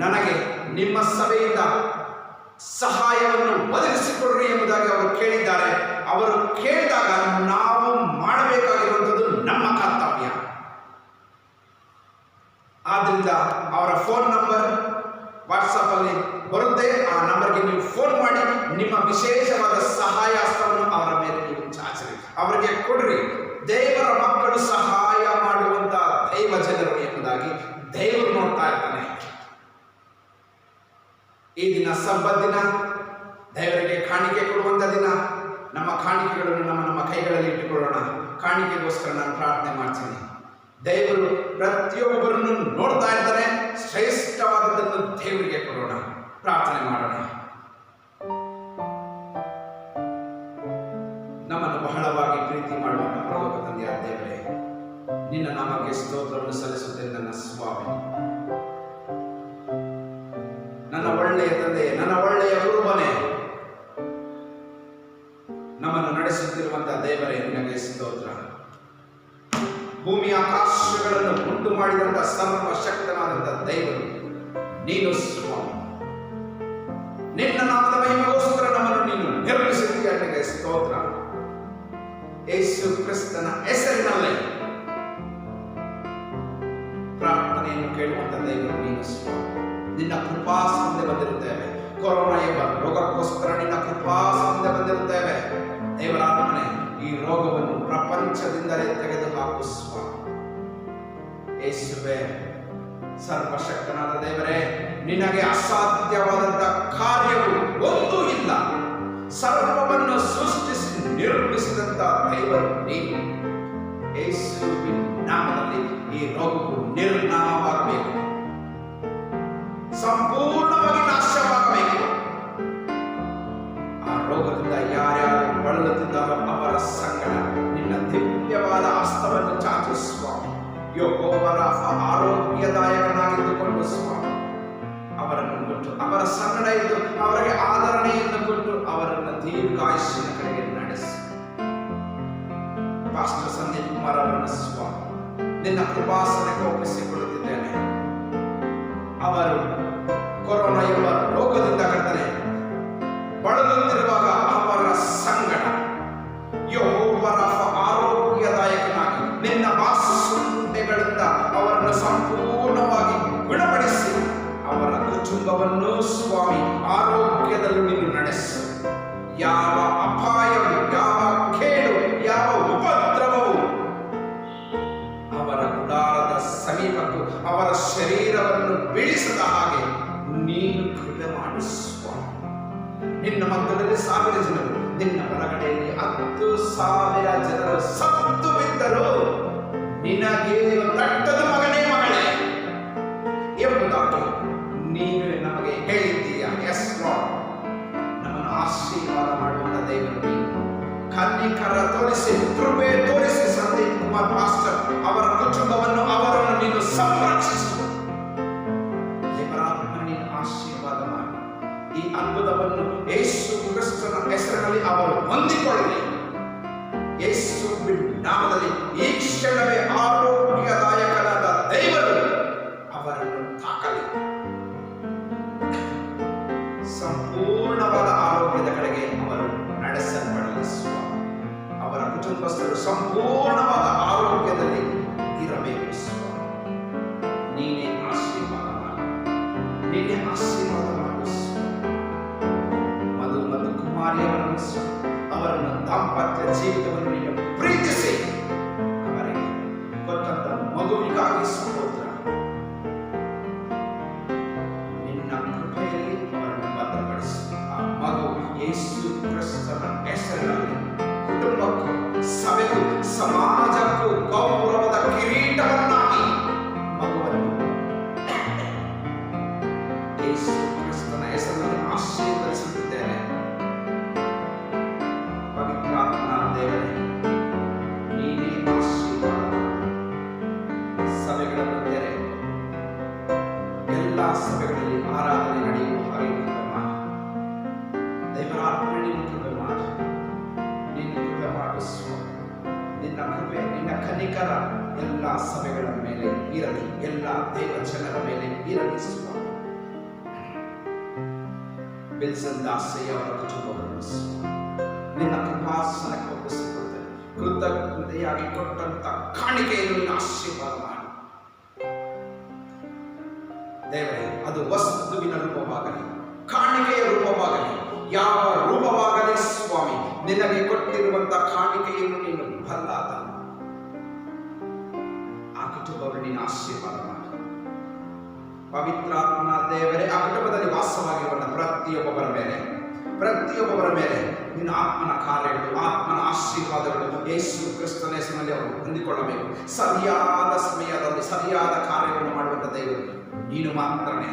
ನನಗೆ ನಿಮ್ಮ ಸಭೆಯಿಂದ ಸಹಾಯವನ್ನು ಒದಗಿಸಿಕೊಡ್ರಿ ಎಂಬುದಾಗಿ ಅವರು ಕೇಳಿದ್ದಾರೆ. ಅವರು ಕೇಳಿದಾಗ ನಾವು ಮಾಡಬೇಕಾಗಿರುವಂಥದ್ದು ನಮ್ಮ ಕರ್ತವ್ಯ. ಆದ್ದರಿಂದ ಅವರ ಫೋನ್ ನಂಬರ್ ವಾಟ್ಸಪ್ ಅಲ್ಲಿ ಬರುತ್ತೆ. ಆ ನಂಬರ್ಗೆ ನೀವು ಫೋನ್ ಮಾಡಿ ನಿಮ್ಮ ವಿಶೇಷವಾದ ಸಹಾಯ ಹಸ್ತವನ್ನು ಅವರ ಮೇಲೆ ನೀವು ಚಾಚರಿ, ಅವರಿಗೆ ಕೊಡ್ರಿ. ದೇವರ ಮಕ್ಕಳು ಸಹಾಯ ಮಾಡುವಂತಹ ದೈವ ಜನರು ಎಂಬುದಾಗಿ ದೇವರು ನೋಡ್ತಾ ಇರ್ತಾನೆ. ಈ ದಿನ ಸಬ್ಬತ್ ದಿನ, ದೇವರಿಗೆ ಕಾಣಿಕೆ ಕೊಡುವಂತ ದಿನ. ನಮ್ಮ ಕಾಣಿಕೆಗಳನ್ನು ನಮ್ಮ ಕೈಗಳಲ್ಲಿ ಇಟ್ಟುಕೊಳ್ಳೋಣ. ಕಾಣಿಕೆಗೋಸ್ಕರ ನಾನು ಪ್ರಾರ್ಥನೆ ಮಾಡ್ತೀನಿ. ದೇವರು ಪ್ರತಿಯೊಬ್ಬರನ್ನು ನೋಡ್ತಾ ಇದ್ದಾನೆ. ಶ್ರೇಷ್ಠವಾದದ್ದನ್ನು ದೇವರಿಗೆ ಕೊಡೋಣ. ಪ್ರಾರ್ಥನೆ ಮಾಡೋಣ. ನಮ್ಮನ್ನು ಬಹಳವಾಗಿ ಪ್ರೀತಿ ಮಾಡುವಂತ ಪರಲೋಕ ತಂದೆಯಾದ ದೇವರೇ, ನಿನ್ನ ನಾಮಕ್ಕೆ ಸ್ತೋತ್ರವನ್ನು ಸಲ್ಲಿಸುತ್ತೇನೆ. ನನ್ನ ಸ್ವಾಮಿ, ನನ್ನ ಒಳ್ಳೆಯ ತಂದೆ, ನನ್ನ ಒಳ್ಳೆಯ ಗುರುವನೇ, ನಮ್ಮನ್ನು ನಡೆಸುತ್ತಿರುವಂತಹ ದೇವರೇ, ನಿನಗೆ ಸ್ತೋತ್ರ. ಭೂಮಿ ಆಕಾಶಗಳನ್ನು ಉಂಟು ಮಾಡಿದಂತಹ ಸರ್ವಶಕ್ತನಾದಂತಹ ದೇವರು ನೀನು ಸ್ವಾಮಿ. ನಿನ್ನ ನಾಮದ ಮಹಿಮೆಗೋಸ್ಕರ ನಮ್ಮನ್ನು ನೀನು ನಿರ್ಮಿಸಿದ್ದೀಯ. ನಿನಗೆ ಸ್ತೋತ್ರ. ಯೇಸು ಕ್ರಿಸ್ತನ ಹೆಸರಿನಲ್ಲಿ ಪ್ರಾರ್ಥನೆಯನ್ನು ಕೇಳುವಂತ ದೇವರು ನೀನು ಸ್ವಾಮಿ. ನಿನ್ನ ಕೃಪಾಸನದಿಂದ ಬಂದಿರುತ್ತೇವೆ. ಕೊರೋನಾ ಎಂಬ ರೋಗಕ್ಕೋಸ್ಕರ ನಿನ್ನ ಕೃಪಾಸನದಿಂದ ಬಂದಿರುತ್ತೇವೆ. ದೇವರಾತ್ಮನೆ, ಈ ರೋಗವನ್ನು ಪ್ರಪಂಚದಿಂದಲೇ ತೆಗೆದುಹಾಕು ಸ್ವಾಮಿ. ಯೇಸುವೇ, ಸರ್ವಶಕ್ತನಾದ ದೇವರೇ, ನಿನಗೆ ಅಸಾಧ್ಯವಾದಂತಹ ಕಾರ್ಯವು ಒಂದೂ ಇಲ್ಲ. ಸರ್ವವನ್ನು ಸೃಷ್ಟಿಸಿ ನಿರ್ಮಿಸಿದಂತಹ ದೇವರು ನೀನು. ಯೇಸುವಿನ ನಾಮದಲ್ಲಿ ಈ ರೋಗವು ನಿರ್ನಾಮವಾಗಬೇಕು, ಸಂಪೂರ್ಣವಾಗಿ ನಾಶವಾಗಬೇಕು. ಆ ರೋಗದಿಂದ ಯಾರ್ಯಾರು ಬಳಲುತ್ತಿದ್ದಾರೋ ಅವರ ಸಂಗಡ ನಿನ್ನ ದಿವ್ಯವಾದ ಹಸ್ತವನ್ನು ಚಾಚು ಸ್ವಾಮಿ. ಯೆಹೋವರ ಆರೋಗ್ಯದಾಯಕನಾಗಿದ್ದುಕೊಂಡು ಸ್ವಾಮಿ ಅವರನ್ನು ಕೊಟ್ಟು, ಅವರ ಸಂಗಡ ಇದ್ದು ಅವರಿಗೆ ಆದರಣೆಯನ್ನು ಕೊಟ್ಟು ಅವರನ್ನು ದೀರ್ಘಾಯುಷ್ಯನ ಕಡೆಗೆ ನಡೆಸಿ. ಪಾಸ್ಟರ್ ಸಂದೀಪ್ ಕುಮಾರ್ ಅವರನ್ನು ಸ್ವಾಮಿ ನಿನ್ನ ಕೃಪಾಸನಕ್ಕೆ ಒಪ್ಪಿಸಿಕೊಳ್ಳುತ್ತಿದ್ದೇನೆ. ಅವರು ಕೊರೋನಾ ಎಂಬ ರೋಗದಿಂದ ಕರ್ತನೆ ಬಳಲುತ್ತಿರುವಾಗ ಅವರ ಸಂಗಡ ಯೆಹೋವರ ಆರೋಗ್ಯದಾಯಕನಾಗಿ ನಿನ್ನ ಬಾಸುಂಡೆಗಳಿಂದ ಅವರನ್ನು ಸಂಪೂರ್ಣವಾಗಿ ಗುಣಪಡಿಸಿ ಅವರ ಕುಟುಂಬವನ್ನು ಸ್ವಾಮಿ ಆರೋಗ್ಯದಲ್ಲಿ ನೀನು ನಡೆಸು. ಯಾವ ಅಪಾಯವು, ಯಾವ ಕೇಡು, ಯಾವ ಉಪದ್ರವವು ಅವರ ಗುಡಾರದ ಸಮೀಪಕ್ಕೂ ಅವರ ಶರೀರವನ್ನು ಬೀಳಿಸದ ಹಾಗೆ ನೀನು ಕೃಪೆ ಮಾಡು ಸ್ವಾಮಿ. ನಿನ್ನ ಮಕ್ಕಳಲ್ಲಿ 1000 ಜನರು, ನಿನ್ನ ಹೊರಗಡೆಯಲ್ಲಿ 10,000 ಜನರು ಸತ್ತು ಬಿದ್ದರು. ನಿನಗೆ ತಟ್ಟದು ಮಗನೇ, ಮಗಳೇ ಎಂಬುದಾಗಿ ನೀನು ನಮಗೆ ಹೇಳಿದ್ದೀಯ. ಎಸ್ ಲಾರ್ಡ್, ನಮ್ಮನ್ನು ಆಶೀರ್ವಾದ ಮಾಡುವಂತ ದೇವರು ನೀನು. ಕನ್ನಿಕರ ತೋರಿಸಿ, ಕೃಪೆ ತೋರಿಸಿ ಸಂದೀಪ್ ಕುಮಾರ್ ಪಾಸ್ಟರ್ ಅವರ ಕುಟುಂಬವನ್ನು, ಅವರನ್ನು ನೀನು ಸಂರಕ್ಷಿಸು. ನೀನು ಆಶೀರ್ವಾದ ಮಾಡಿ ಈ ಅದ್ಭುತವನ್ನು ಯೇಸು ಕ್ರಿಸ್ತನ ಹೆಸರಿನಲ್ಲಿ ಅವರು ಹೊಂದಿಕೊಳ್ಳಲಿ. ಯೇಸು ನಾಮದಲ್ಲಿ ಈ ಕ್ಷಣವೇ ಆರೋಗ್ಯದಾಯಕನಾದ ದೇವರು ಅವರನ್ನು ತಾಕಲಿ. ಸಂಪೂರ್ಣವಾದ ಆರೋಗ್ಯದ ಕಡೆಗೆ ಅವರು ನಡೆಸಲ್ಪಡಲಿ ಸ್ವಾಮಿ. ಅವರ ಕುಟುಂಬಸ್ಥರು ಸಂಪೂರ್ಣವಾದ ಆರೋಗ್ಯದಲ್ಲಿ ಇರಬೇಕು ಸ್ವಾಮಿ. ನೀನೇ ಆಶೀರ್ವಾದ ಮಾಡಿ, ನೀನೇ ಆಶೀರ್ವಾದ ಕುಟುಂಬಕ್ಕೂ ಸಭೆಗೂ ಸಮಾಜಕ್ಕೂ ಗೌರವದ ಕಿರೀಟವನ್ನಾಗಿ ಮಗುವನ್ನು ಯೇಸು ಕ್ರಿಸ್ತನ ಹೆಸರಿನಲ್ಲಿ ಆಶೀರ್ವದಿಸುತ್ತಿದ್ದೇನೆ. ಪವಿತ್ರಾತ್ಮನ ದೇವರೇ, ನೀನೇ ಆಶೀರ್ವಾದ. ಸಭೆಗಳನ್ನು ತೆರೆ, ಎಲ್ಲ ಸಭೆಗಳಲ್ಲಿ ಆರಾಧನೆ ನಡೆಯುವ ಹಾಗೆ ಕೃಪೆ ಮಾಡಿ. ದೇವರ ಆತ್ಮನೇ ನೀನು ಕೃಪೆ ಮಾಡಿ, ನೀನು ಕೃಪೆ ಮಾಡಿಸುವ. ನಿನ್ನ ಕೃಪೆ, ನಿನ್ನ ಕನಿಕರ ಎಲ್ಲ ಸಭೆಗಳ ಮೇಲೆ ಇರಲಿ, ಎಲ್ಲ ದೇವ ಜನರ ಮೇಲೆ ಇರಲಿ ಸ್ವಾಮಿ. ಬಿಲ್ಸನ್ ದಾಸಯ್ಯ ಅವರ ಕುಟುಂಬವನ್ನು ನಿನ್ನ ಕೃಪಾಸನಕ್ಕೆ ಒಪ್ಪಿಸಿಕೊಡುತ್ತೇನೆ. ಕೃತಜ್ಞತೆಯಾಗಿ ಕೊಟ್ಟಂತ ಕಾಣಿಕೆಯನ್ನು ನೀನು ಆಶೀರ್ವಾದ ಮಾಡಿ ದೇವರೇ. ಅದು ವಸ್ತುವಿನ ರೂಪವಾಗಲಿ, ಕಾಣಿಕೆಯ ರೂಪವಾಗಲಿ, ಯಾವ ರೂಪವಾಗಲಿ ಸ್ವಾಮಿ, ನಿನಗೆ ಕೊಟ್ಟಿರುವಂತಹ ಕಾಣಿಕೆಯನ್ನು ನೀನು ಬಲ್ಲಾದ ಆ ಕುಟುಂಬವನ್ನು ನೀನು ಆಶೀರ್ವಾದ ಮಾಡಿ. ಪವಿತ್ರಾತ್ಮನ ದೇವರೇ, ಆ ಕುಟುಂಬದಲ್ಲಿ ವಾಸವಾಗಿರುವಂತಹ ಪ್ರತಿಯೊಬ್ಬರ ಮೇಲೆ ನಿನ್ನ ಆತ್ಮನ ಕಾರ್ಯಗಳು, ಆತ್ಮನ ಆಶೀರ್ವಾದಗಳು ಯೇಸು ಕ್ರಿಸ್ತನ ಹೆಸರಿನಲ್ಲಿ ಅವರು ಹೊಂದಿಕೊಳ್ಳಬೇಕು. ಸರಿಯಾದ ಸಮಯದಲ್ಲಿ ಸರಿಯಾದ ಕಾರ್ಯವನ್ನು ಮಾಡುವಂಥ ದೇವರು ನೀನು ಮಾತ್ರನೇ.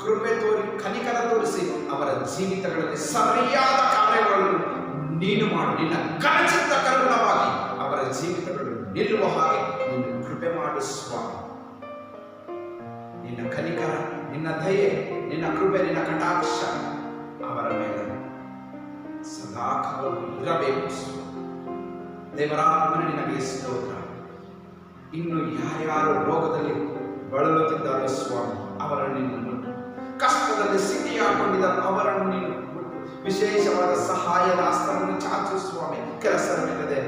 ಕೃಪೆ ತೋರಿ, ಕನಿಕರ ತೋರಿಸಿ ಅವರ ಜೀವಿತಗಳಲ್ಲಿ ಸರಿಯಾದ ಕಾರ್ಯಗಳನ್ನು ನೀನು ಮಾಡು. ನಿನ್ನ ಕನಚಿತ್ತಕ್ಕನುಗುಣವಾಗಿ ಅವರ ಜೀವಿತಗಳು ನಿಲ್ಲುವ ಹಾಗೆ ನೀನು ಕೃಪೆ ಮಾಡು ಸ್ವಾಮಿ. ನಿನ್ನ ಕನಿಕರ, ನಿನ್ನ ದಯೆ, ನಿನ್ನ ಕೃಪೆ, ನಿನ್ನ ಕಟಾಕ್ಷ ಅವರ ಮೇಲೆ ಸದಾಕಾಲವೂ ಇರಬೇಕು. ದೇವರಾತ್ಮನೇ ನಿನಗೆ ಸ್ತೋತ್ರ. ಇನ್ನು ಯಾರ್ಯಾರು ರೋಗದಲ್ಲಿ ಬಳಲುತ್ತಿದ್ದಾರೋ ಸ್ವಾಮಿ, ಅವರನ್ನು ನೀನು ಮುಟ್ಟು. ಕಷ್ಟದಲ್ಲಿ ಸಿಕ್ಕಿಹಾಕೊಂಡಿದ್ದ ಅವರನ್ನು ನೀನು ಮುಟ್ಟು. ವಿಶೇಷವಾದ ಸಹಾಯದ ಹಸ್ತವನ್ನು ಚಾಚು ಸ್ವಾಮಿ. ಕೆಲಸವಿಲ್ಲದೆ,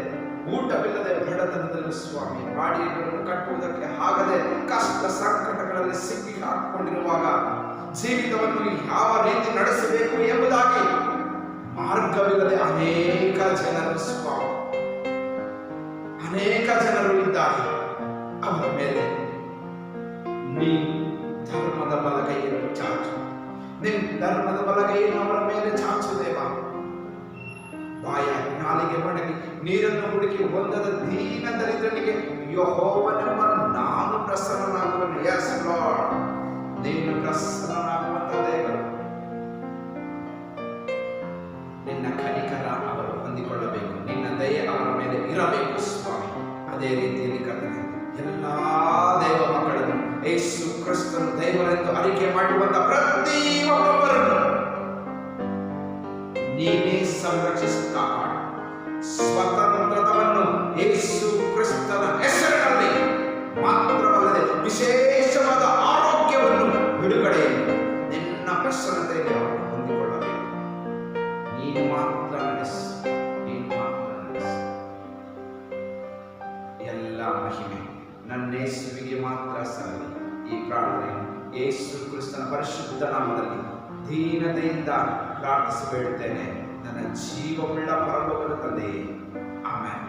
ಊಟವಿಲ್ಲದೆ, ಬಡತನದಲ್ಲಿ ಸ್ವಾಮಿ, ಬಾಡಿಗೆಗಳನ್ನು ಕಟ್ಟುವುದಕ್ಕೆ ಆಗದೆ ಕಷ್ಟ ಸಂಕಟಗಳಲ್ಲಿ ಸಿಕ್ಕಿ ಹಾಕಿಕೊಂಡಿರುವಾಗ ಜೀವಿತವನ್ನು ಯಾವ ರೀತಿ ನಡೆಸಬೇಕು ಎಂಬುದಾಗಿ ಮಾರ್ಗವಿಲ್ಲದೆ ಅನೇಕ ಜನರು ಸ್ವಾಮಿ, ಅನೇಕ ಜನರು ಇದ್ದಾರೆ. ಅವರ ಮೇಲೆ ನೀ ಧರ್ಮದ ಬಲಗೈಯನ್ನು ಚಾಚು. ನಿನ್ನ ಧರ್ಮದ ಬಲಗೈಯನ್ನು ಅವರ ಮೇಲೆ ಚಾಚು ದೇವ. ಬಾಯ ನಾಲಿಗೆ ಒಣಗಿ ನೀರನ್ನು ಹುಡುಕಿ ಹೊಂದದ ದೀನ ದರಿದ್ರನಿಗೆ ಯೆಹೋವನೆಂಬ ನಾನು ಪ್ರಸನ್ನನಾಗುವನು. ಯಸ್ ಲಾರ್ಡ್, ನೀನು ಪ್ರಸನ್ನನಾಗುವಂತ ದೇವರು. ನಿನ್ನ ಕನಿಕರ ಅವರು ಹೊಂದಿಕೊಳ್ಳಬೇಕು, ನಿನ್ನ ದಯೆ ಅವರ ಮೇಲೆ ಇರಬೇಕು ಸ್ವಾಮಿ. ಅದೇ ರೀತಿಯಲ್ಲಿ ಕರ್ತನೆ, ಎಲ್ಲಾ ದೇವ ಮಕ್ಕಳನ್ನು ಯೇಸು ಕ್ರಿಸ್ತನು ದೇವರೆಂದು ಅರಿಕೆ ಮಾಡುವಂತ ಪ್ರತಿಯೊಬ್ಬರನ್ನು ನೀನೇ ಸಂರಕ್ಷಿಸುತ್ತಾ ಮಾಡು. ಸ್ವತಂತ್ರತವನ್ನು ಯೇಸು ಕ್ರಿಸ್ತನ ಹೆಸರಿನಲ್ಲಿ ಮಾತ್ರವಲ್ಲದೆ ವಿಶೇಷವಾದ ಆರೋಗ್ಯವನ್ನು, ಬಿಡುಗಡೆಯನ್ನು ನಿನ್ನ ಪ್ರಸನ್ನತೆಯಲ್ಲಿ ಅವರು ಹೊಂದಿಕೊಳ್ಳಬೇಕು. ನೀನು ಮಾತ್ರ ನಡೆಸು, ನೀನು ಮಾತ್ರ ನಡೆಸು. ಎಲ್ಲ ಮಹಿಮೆ ನನ್ನ ಯೇಸುವಿಗೆ ಮಾತ್ರ ಸಲ್ಲಲಿ. ಈ ಪ್ರಾರ್ಥನೆ ಯೇಸು ಕ್ರಿಸ್ತನ ಪರಿಶುದ್ಧ ನಾಮದಲ್ಲಿ ದೀನತೆಯಿಂದ ಪ್ರಾರ್ಥಿಸಿ ಬೇಡುತ್ತೇನೆ, ನನ್ನ ಜೀವವುಳ್ಳ ಪರಲೋಕದ ತಂದೆಯೇ, ಆಮೆನ್.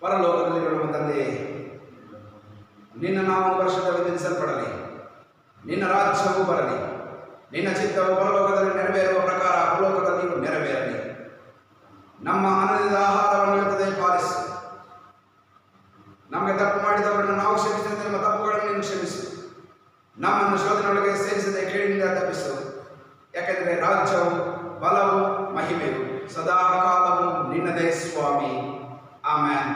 ಪರಲೋಕದಲ್ಲಿರುವ ನಮ್ಮ ತಂದೆಯೇ, ನಿನ್ನ ನಾಮ ವರ್ಷದಲ್ಲಿ ನೆನೆಸಲ್ಪಡಲಿ, ನಿನ್ನ ರಾಜ್ಯವು ಬರಲಿ, ನಿನ್ನ ಚಿತ್ತವು ಪರಲೋಕದಲ್ಲಿ ನೆರವೇರುವ ಪ್ರಕಾರ ಭೂಲೋಕದಲ್ಲಿಯೂ ನೆರವೇರಲಿ. ನಮ್ಮ ಅನದಿದ ಆಹಾರವನ್ನು ಇವತ್ತೇ ಪಾಲಿಸು. ನಮಗೆ ತಪ್ಪು ಮಾಡಿದವರನ್ನು ನಾವು ಕ್ಷಮಿಸಿದಂತೆ ನಮ್ಮ ತಪ್ಪುಗಳನ್ನು ನೀನು ಕ್ಷಮಿಸು. ನಮ್ಮನ್ನು ಶೋಧನೆಯೊಳಗೆ ಸೇರಿಸದೆ ಕೇಳಿನಿಂದ ತಪ್ಪಿಸು. ಯಾಕೆಂದರೆ ರಾಜ್ಯವು, ಬಲವು, ಮಹಿಮೆಯು ಸದಾ ಕಾಲವು ನಿನ್ನದೇ ಸ್ವಾಮಿ. ಆಮೆನ್.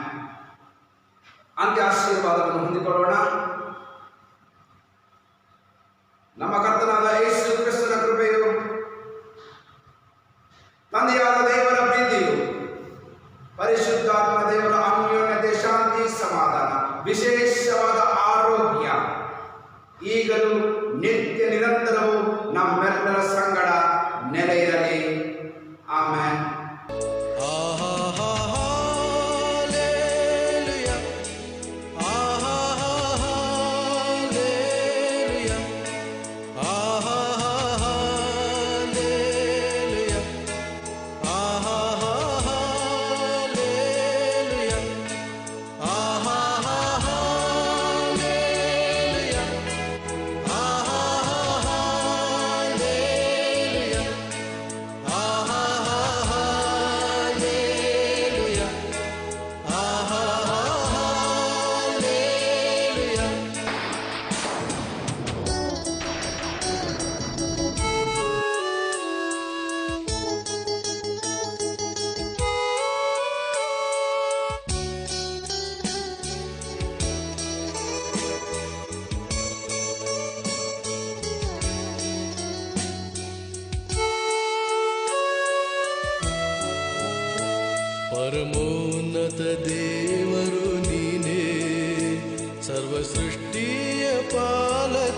ಅಂತ್ಯ ಆಶೀರ್ವಾದವನ್ನು ಹೊಂದಿಕೊಳ್ಳೋಣ. ನಮ್ಮ ಕರ್ತನಾದ ಯೇಸು ಕ್ರಿಸ್ತನ ಕೃಪೆಯು, ತಂದೆಯಾದ ದೇವರ ಪ್ರೀತಿಯು, ಪರಿಶುದ್ಧಾತ್ಮ ದೇವರ ಅನ್ಯೋನ್ಯತೆ, ಶಾಂತಿ, ಸಮಾಧಾನ, ವಿಶೇಷವಾದ ಆರೋಗ್ಯ ಈಗಲೂ ನಿತ್ಯ ನಿರಂತರವೂ ನಮ್ಮೆಲ್ಲರ ಸಂಗಡ ನೆಲೆಯಿರಲಿ. ಆಮೆನ್. ಪರಮೋನ್ನತ ದೇವರು ನೀನೇ, ಸರ್ವ ಸೃಷ್ಟಿಯ ಪಾಲಕ